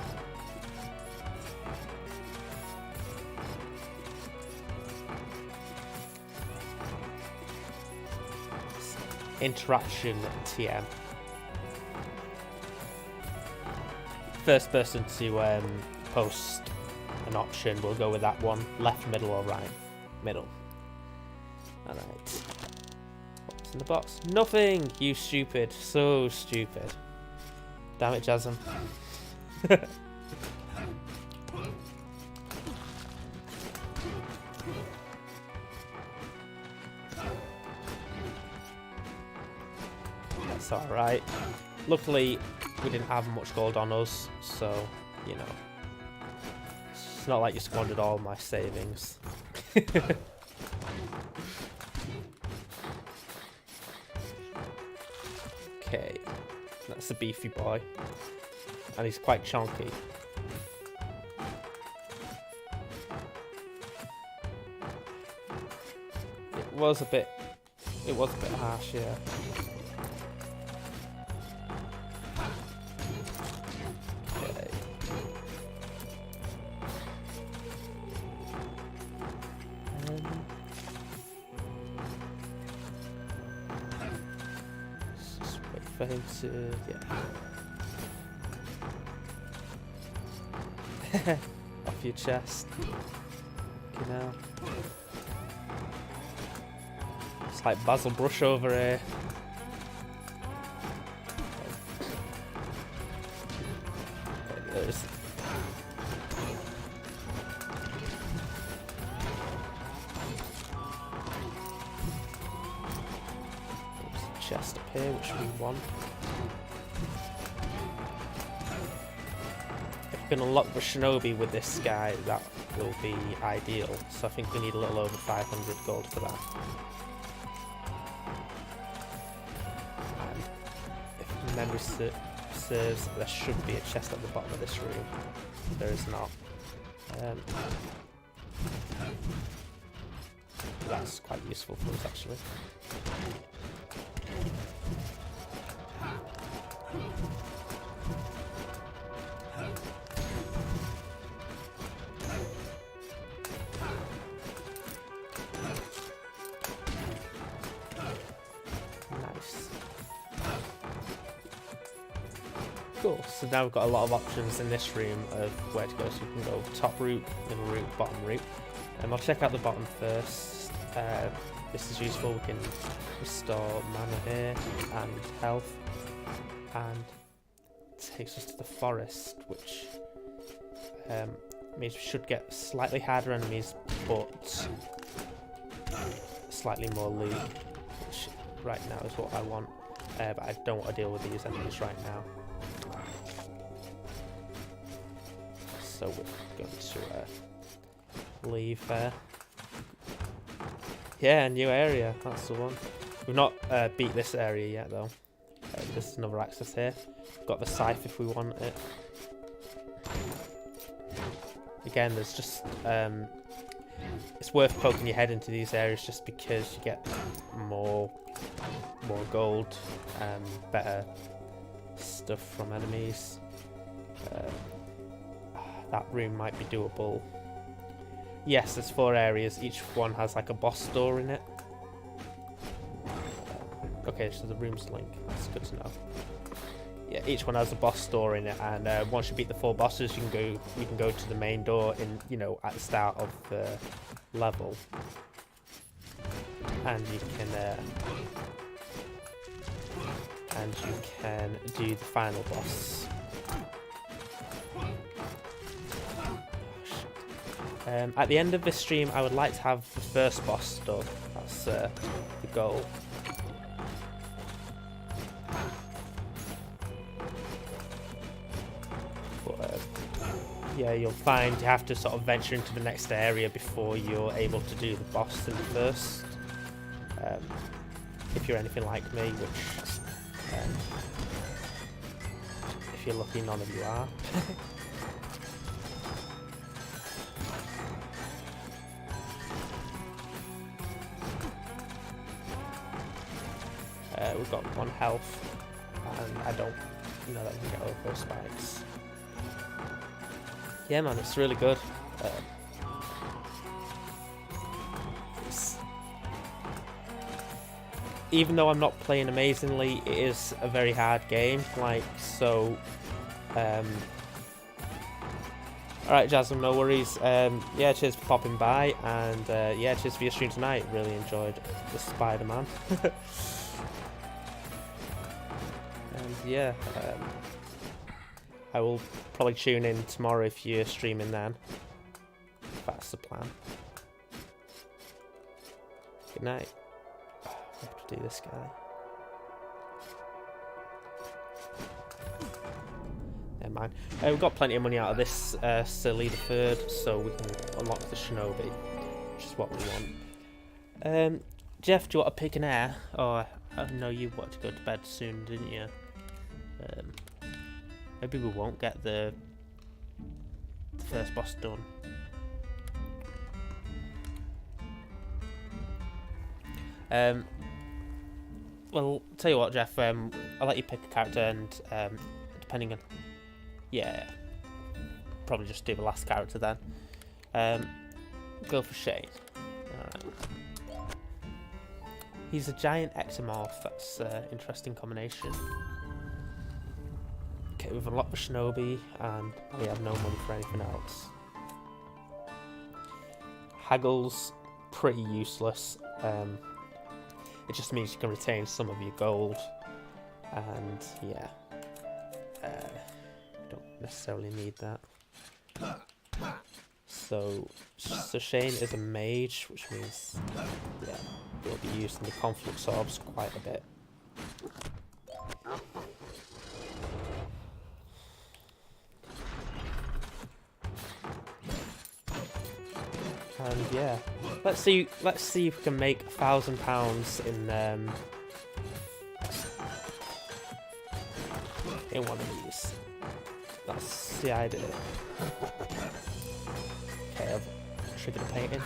Interaction TM. First person to post an option, we'll go with that one. Left, middle, or right? Middle. Alright. What's in the box? Nothing! You stupid. So stupid. Damn it, Jasmine. That's alright. Luckily, we didn't have much gold on us, so, you know. It's not like you squandered all my savings. Okay. That's a beefy boy. And he's quite chunky. It was a bit harsh, yeah. Okay. Just wait for him to, yeah. Off your chest. You know. It's like Basil Brush over here. Okay, there's. There's a chest up here, which we want. If we can unlock the Shinobi with this guy, that will be ideal. So I think we need a little over 500 gold for that. If memory serves, there should be a chest at the bottom of this room. There is not. that's quite useful for us actually. Nice. Cool, so now we've got a lot of options in this room of where to go. So you can go top route, middle route, bottom route. I'll check out the bottom first. This is useful. We can restore mana here and health, and it takes us to the forest, which means we should get slightly harder enemies, but slightly more loot, which right now is what I want. But I don't want to deal with these enemies right now. So we're going to leave there. Yeah, new area, that's the one. We've not beat this area yet though. There's another access here. We've got the scythe if we want it. Again, there's just it's worth poking your head into these areas just because you get more gold, better stuff from enemies. That room might be doable. Yes, there's 4 areas. Each one has like a boss store in it. Okay, so the rooms link. That's good to know. Yeah, each one has a boss store in it, and once you beat the 4 bosses, you can go to the main door in at the start of the level, and you can do the final boss. At the end of this stream, I would like to have the first boss done. That's the goal. But yeah, you'll find you have to sort of venture into the next area before you're able to do the boss in the first. If you're anything like me, which if you're lucky, none of you are. We've got 1 health, and I don't know that we can get over those spikes. Yeah, man, it's really good. Even though I'm not playing amazingly, it is a very hard game. Like, so. Alright, Jasmine, no worries. Yeah, cheers for popping by, and yeah, cheers for your stream tonight. Really enjoyed the Spider-Man. Yeah, I will probably tune in tomorrow if you're streaming then. That's the plan. Good night. I have to do this guy. Never mind. We've got plenty of money out of this silly the third, so we can unlock the shinobi, which is what we want. Jeff, do you want to pick an air? Oh, I know you want to go to bed soon, didn't you? Maybe we won't get the first boss done. Well, tell you what, Jeff. I'll let you pick a character, and depending on, yeah, probably just do the last character then. Go for Shane. Alright. He's a giant ectomorph. That's an interesting combination. Okay, we've unlocked the shinobi, and we have no money for anything else. Haggle's pretty useless. It just means you can retain some of your gold, and yeah, don't necessarily need that. So Shane is a mage, which means yeah, he'll be using the conflux orbs quite a bit. And yeah, let's see if we can make £1,000 in one of these. That's the idea. Okay, I've triggered a painting.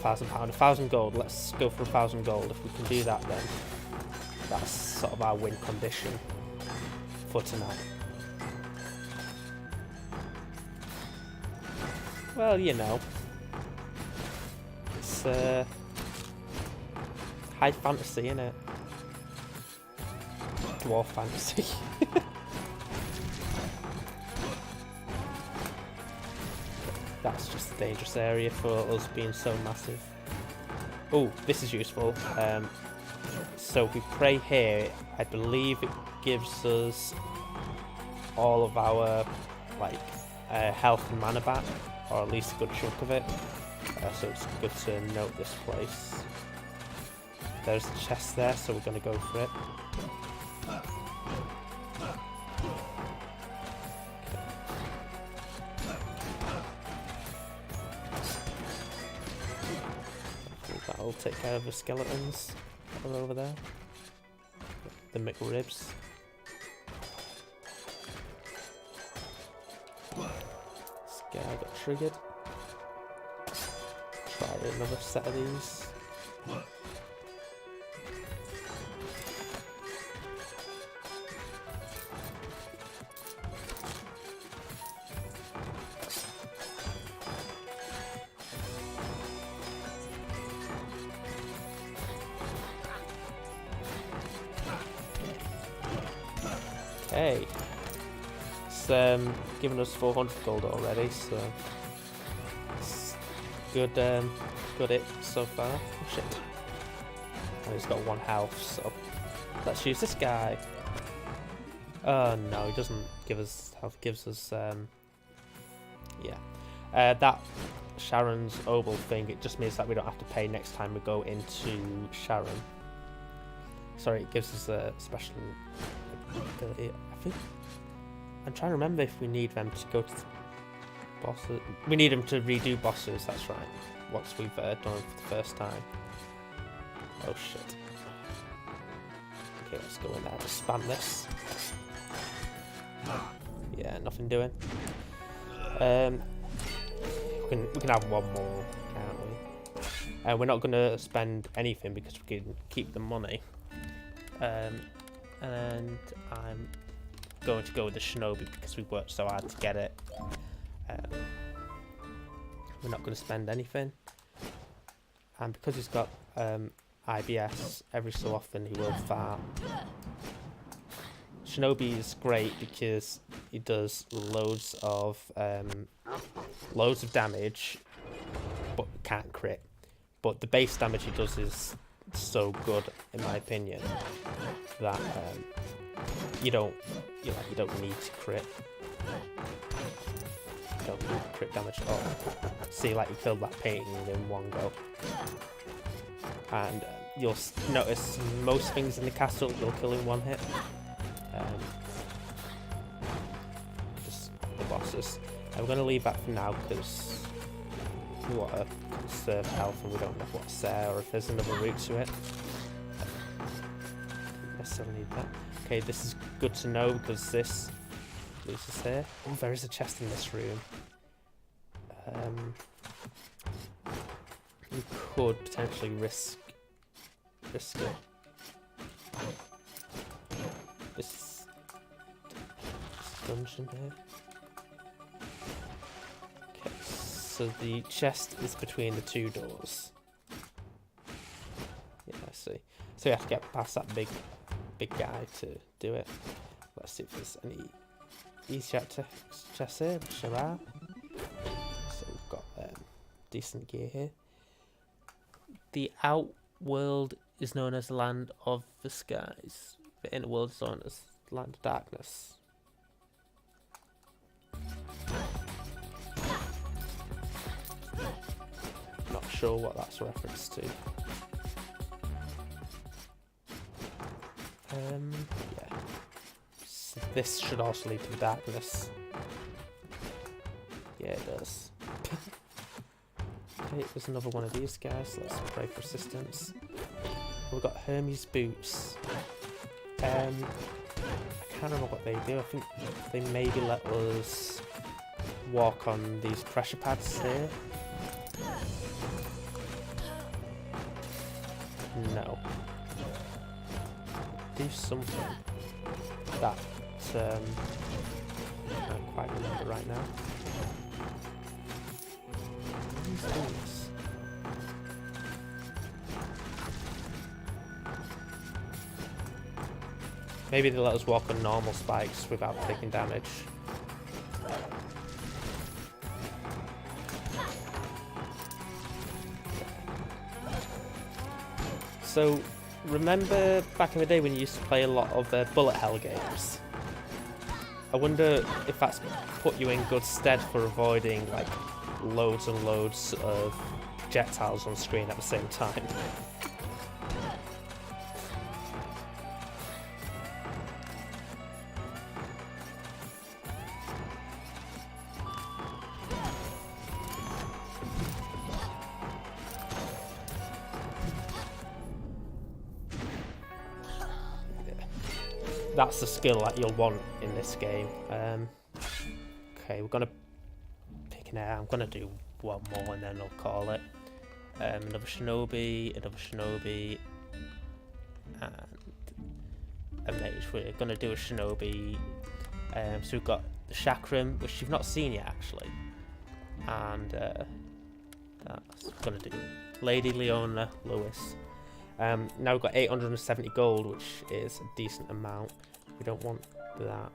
£1,000. 1,000 gold. Let's go for 1,000 gold. If we can do that, then that's sort of our win condition for tonight. Well, you know, it's high fantasy, innit? Dwarf fantasy. That's just a dangerous area for us being so massive. Oh, this is useful. So if we pray here, I believe it gives us all of our health and mana back, or at least a good chunk of it. So it's good to note this place. There's a chest there, so we're going to go for it. That'll take care of the skeletons that are over there. The McRibs. This guy got triggered. Try another set of these. Okay, it's given us 400 gold already, so it's good. Good it so far. Oh shit! And he's got 1 health, so let's use this guy. Oh no, he doesn't give us health. Gives us yeah. That Sharon's Obel thing. It just means that we don't have to pay next time we go into Sharon. Sorry, it gives us a special ability. I think I'm trying to remember if we need them to go to the bosses. We need them to redo bosses. That's right. Once we've done it for the first time. Oh shit. Okay, let's go in there. Just spam this. Yeah, nothing doing. We can have one more, can't we? We're not going to spend anything because we can keep the money. And I'm going to go with the Shinobi because we worked so hard to get it. We're not going to spend anything. And because he's got IBS, every so often he will farm. Shinobi is great because he does loads of damage, but can't crit. But the base damage he does is so good, in my opinion, that you don't need to crit. You don't need crit damage at all. See, like, you killed that painting in one go, and you'll notice most things in the castle you'll kill in one hit. Just the bosses. And we're going to leave that for now because we want to conserve health and we don't know what's there or if there's another route to it. I still need that. Okay, this is good to know because this leads us here. Oh, there is a chest in this room. We could potentially risk it. This dungeon here. Okay, so the chest is between the 2 doors. Yeah, I see. So we have to get past that big guy to do it. Let's see if there's any easy chests here, which there are. So we've got decent gear here. The Outworld is known as Land of the Skies. The Innerworld is known as Land of Darkness. Not sure what that's a reference to. Yeah. So this should also lead to the darkness. Yeah, it does. Okay, there's another one of these guys. Let's pray for assistance. We've got Hermes boots. I can't remember what they do. I think they maybe let us walk on these pressure pads here. No. Do something that I can't quite remember right now. Who's doing this? Maybe they let us walk on normal spikes without taking damage. So, remember back in the day when you used to play a lot of bullet hell games? I wonder if that's put you in good stead for avoiding like loads and loads of projectiles on screen at the same time. That's the skill that you'll want in this game. Okay, we're gonna pick an air. I'm gonna do one more and then I'll call it. Another shinobi, and a mage. We're gonna do a shinobi. So we've got the chakram, which you've not seen yet actually, and that's gonna do Lady Leona Lewis. Now we've got 870 gold, which is a decent amount. We don't want that.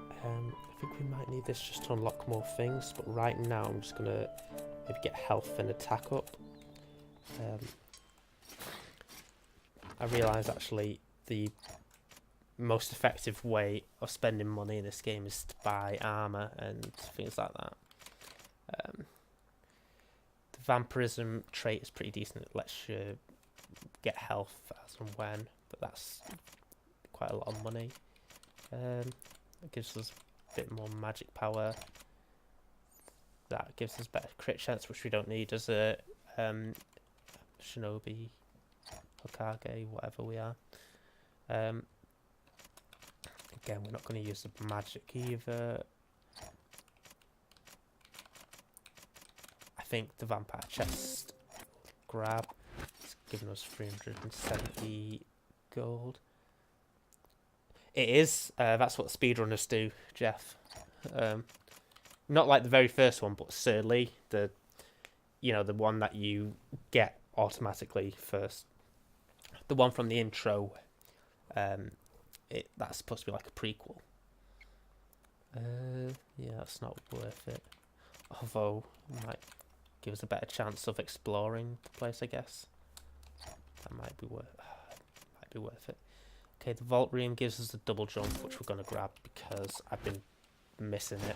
I think we might need this just to unlock more things, but right now I'm just gonna maybe get health and attack up. I realise actually the most effective way of spending money in this game is to buy armour and things like that. The vampirism trait is pretty decent. It lets you get health as and when, but that's quite a lot of money. It gives us a bit more magic power. That gives us better crit chance, which we don't need as a shinobi, Hokage, whatever we are. Again, we're not going to use the magic either. I think the vampire chest grab is giving us 370 gold. It is. That's what speedrunners do, Jeff. Not like the very first one, but certainly the one that you get automatically first. The one from the intro. That's supposed to be like a prequel. Yeah, that's not worth it. Although it might give us a better chance of exploring the place, I guess. That might be worth it. Okay, the Vault Room gives us a double jump, which we're going to grab because I've been missing it.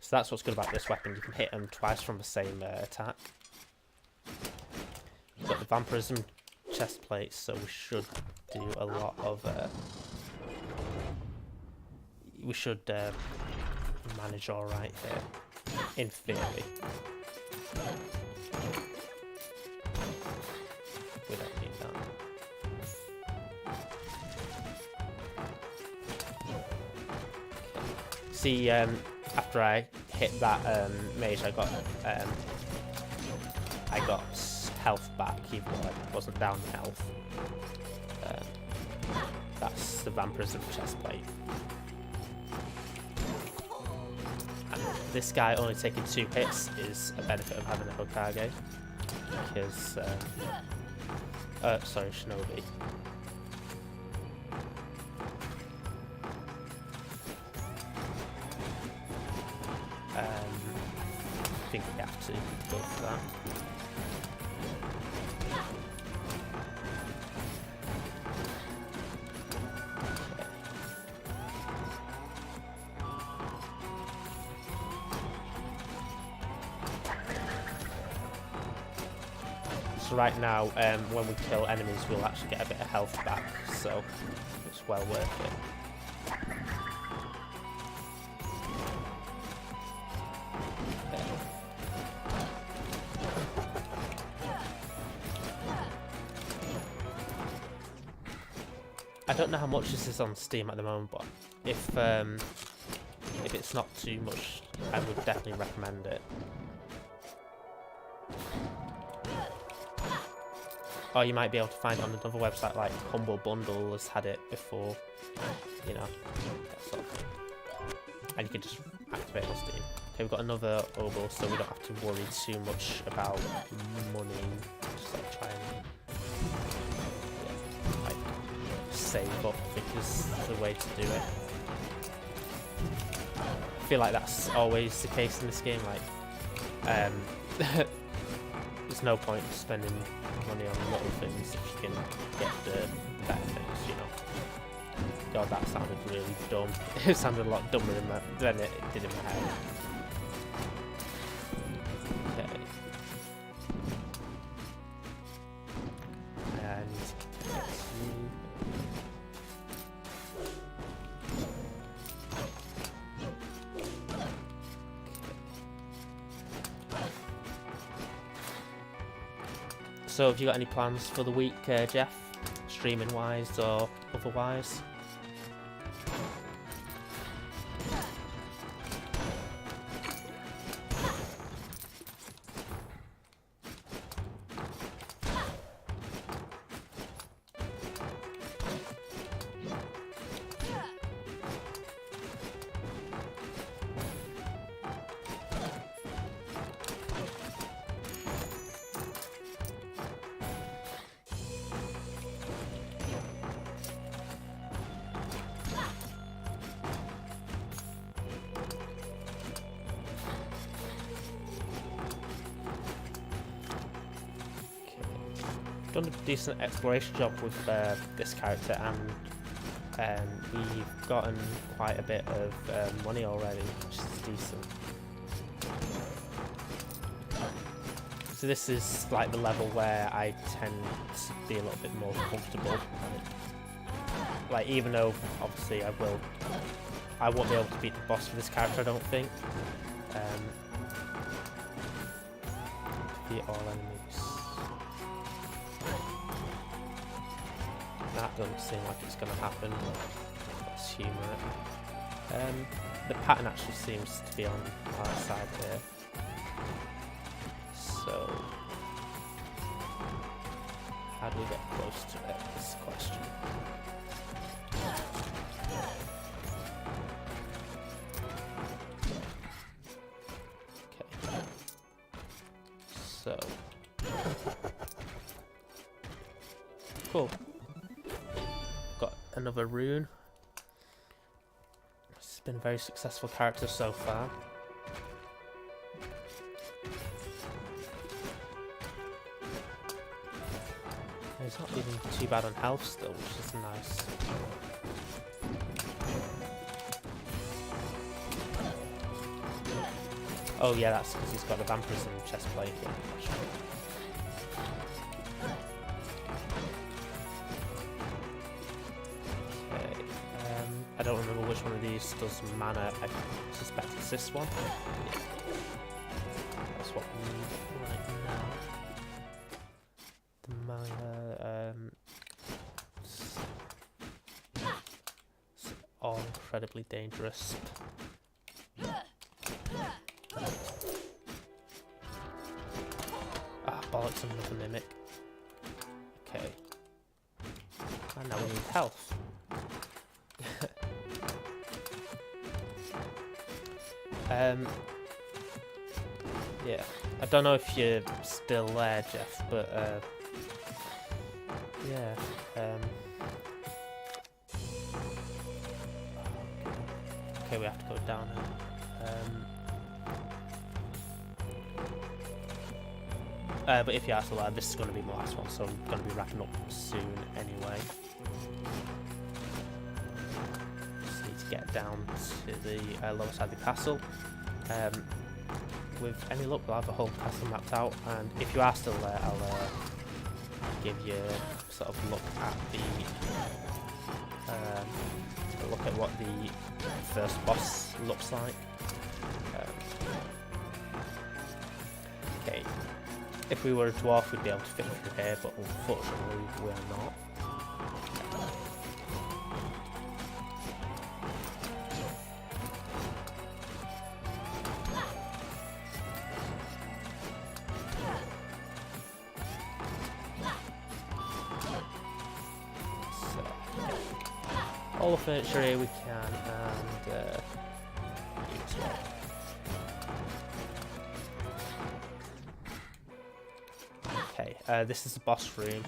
So that's what's good about this weapon. You can hit them twice from the same attack. We've got the Vampirism chest plates, so we should do a lot of... we should manage alright here, in theory. We don't need that. See, after I hit that mage, I got health back, even though I wasn't down in health. That's the Vampirism chest plate. And this guy only taking 2 hits is a benefit of having a Hokage, because sorry, Shinobi. I think we have to go for that. So right now, when we kill enemies, we'll actually get a bit of health back, so it's well worth it. I don't know how much this is on Steam at the moment, but if it's not too much, I would definitely recommend it. or you might be able to find it on another website like Humble Bundle has had it before, you know, that sort of thing. And you can just activate it on Steam. Okay, we've got another oboe, so we don't have to worry too much about money. Just like try and like save up, because it's the way to do it. I feel like that's always the case in this game. Like, there's no point spending money on little things if you can get the better things, you know. God, that sounded really dumb. It sounded a lot dumber than it did in my head. Okay. And so, have you got any plans for the week, Jeff? Streaming wise or otherwise? Done a decent exploration job with this character, and we've gotten quite a bit of money already, which is decent. So this is like the level where I tend to be a little bit more comfortable. Like, even though obviously I won't be able to beat the boss for this character, I don't think. Defeat all enemies. That doesn't seem like it's going to happen. Let's humour it. The pattern actually seems to be on our side here. So, how do we get close to it? Is the question. Okay. So, cool. Got another rune. It's been a very successful character so far. He's not even too bad on health still, which is nice. Oh yeah, that's because he's got the vampirism chest plate. Yeah, that's right. I don't remember which one of these does mana. I suspect it's this one. Yeah. That's what we need right now. The mana, it's all incredibly dangerous. Ah, bollocks, another mimic. Okay. And now we need health. Yeah, I don't know if you're still there, Jeff, but yeah, okay, we have to go down now. But if you are still there, this is going to be the last one, so I'm going to be wrapping up soon anyway. Just need to get down to the lower side of the castle. With any luck, we'll have the whole castle mapped out, and if you are still there, I'll give you sort of look at what the first boss looks like. Okay, if we were a dwarf, we'd be able to fit through here, but unfortunately, we're not. all the furniture here we can, and as well. Okay, this is the boss room.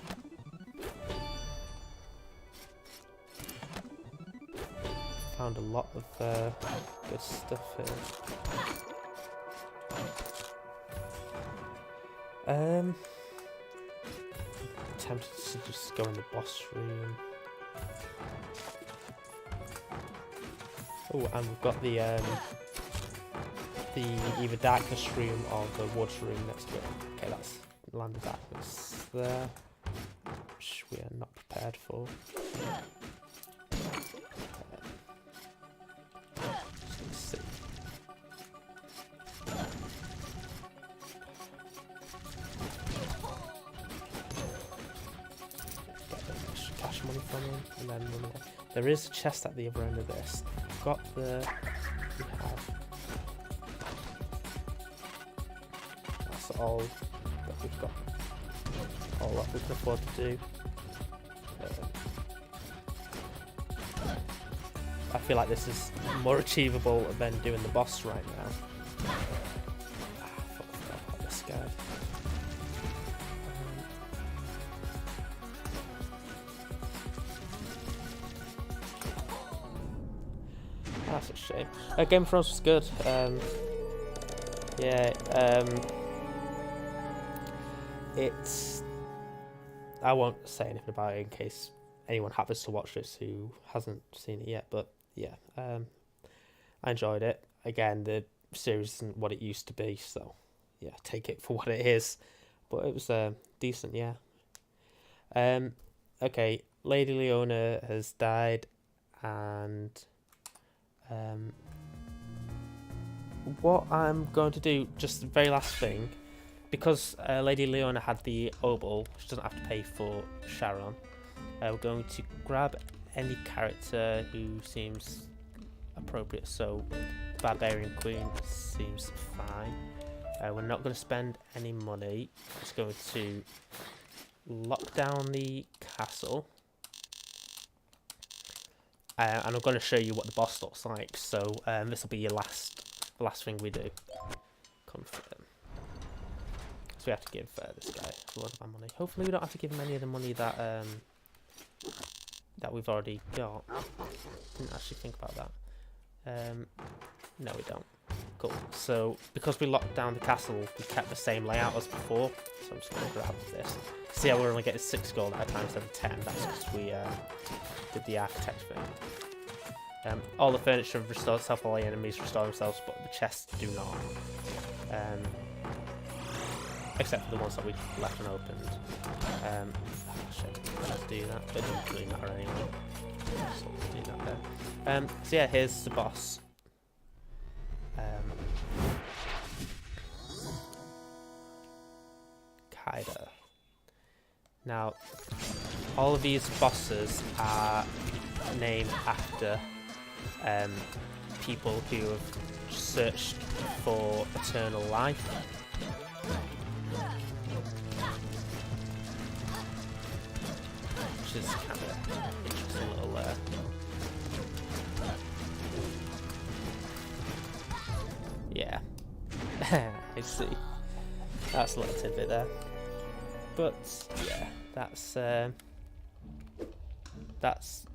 Found a lot of good stuff here. Tempted to just go in the boss room. Oh, and we've got the either darkness room or the woods room next to it. Okay, that's land of darkness there, which we are not prepared for. Let's see. Get cash money from him, and then money. There is a chest at the other end of this. We've got the. We have. That's all that we've got. All that we can afford to do. I feel like this is more achievable than doing the boss right now. I forgot about this guy. That's a shame. Game of Thrones was good. It's. I won't say anything about it in case anyone happens to watch this who hasn't seen it yet. But yeah, I enjoyed it. Again, the series isn't what it used to be, so yeah, take it for what it is. But it was decent, yeah. Okay, Lady Leona has died, and what I'm going to do, just the very last thing, because Lady Leona had the obol, she doesn't have to pay for Sharon. We're going to grab any character who seems appropriate. So, Barbarian Queen seems fine. We're not going to spend any money. Just going to lock down the castle. And I'm going to show you what the boss looks like. So this will be the last thing we do. Confirm. So we have to give this guy a lot of our money. Hopefully we don't have to give him any of the money that that we've already got. Didn't actually think about that. No, we don't. Cool. So because we locked down the castle, we kept the same layout as before. So I'm just going to grab this. See how we're only getting 6 gold at a time instead of 10. That's because we did the architect thing. All the furniture restores itself, all the enemies restore themselves, but the chests do not. Except for the ones that we left unopened. Shit, let's do that, but it doesn't really matter anyway. So we'll do that there. So yeah, here's the boss. Kaida. Now, all of these bosses are named after people who have searched for eternal life. Which is kind of interesting little yeah. I see. That's a little tidbit there. But yeah, that's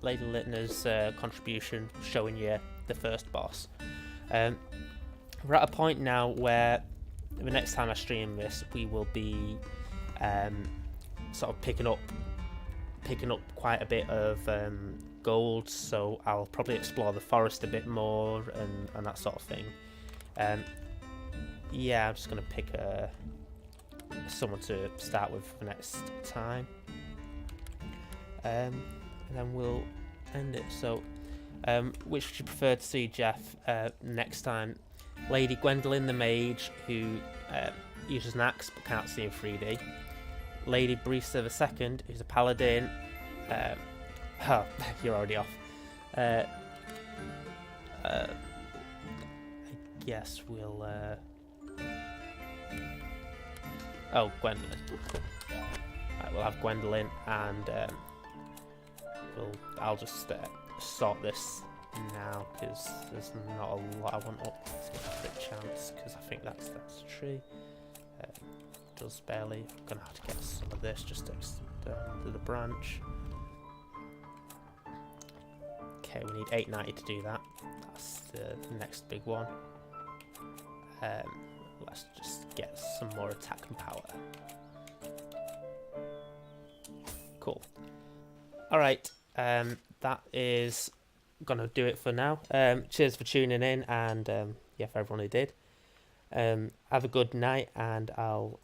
Lady Litna's contribution, showing you the first boss. We're at a point now where the next time I stream this, we will be sort of picking up quite a bit of gold. So I'll probably explore the forest a bit more and that sort of thing. Yeah, I'm just gonna pick someone to start with for next time, and then we'll end it. So which would you prefer to see, Jeff, next time? Lady Gwendolyn the mage, who uses an axe but can't see in 3D. Lady Brisa II, who's a paladin. Oh, you're already off. I guess we'll oh, Gwendolyn. Right, we'll have Gwendolyn, and I'll just sort this now because there's not a lot I want up. Let's get a crit chance because I think that's a tree. Does barely. I'm gonna have to get some of this just to extend to the branch. Okay, we need 890 to do that. That's the next big one. Let's just get some more attack and power. Cool. Alright, that is gonna do it for now. Cheers for tuning in, and yeah, for everyone who did. Have a good night, and I'll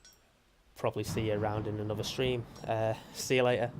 probably see you around in another stream. See you later.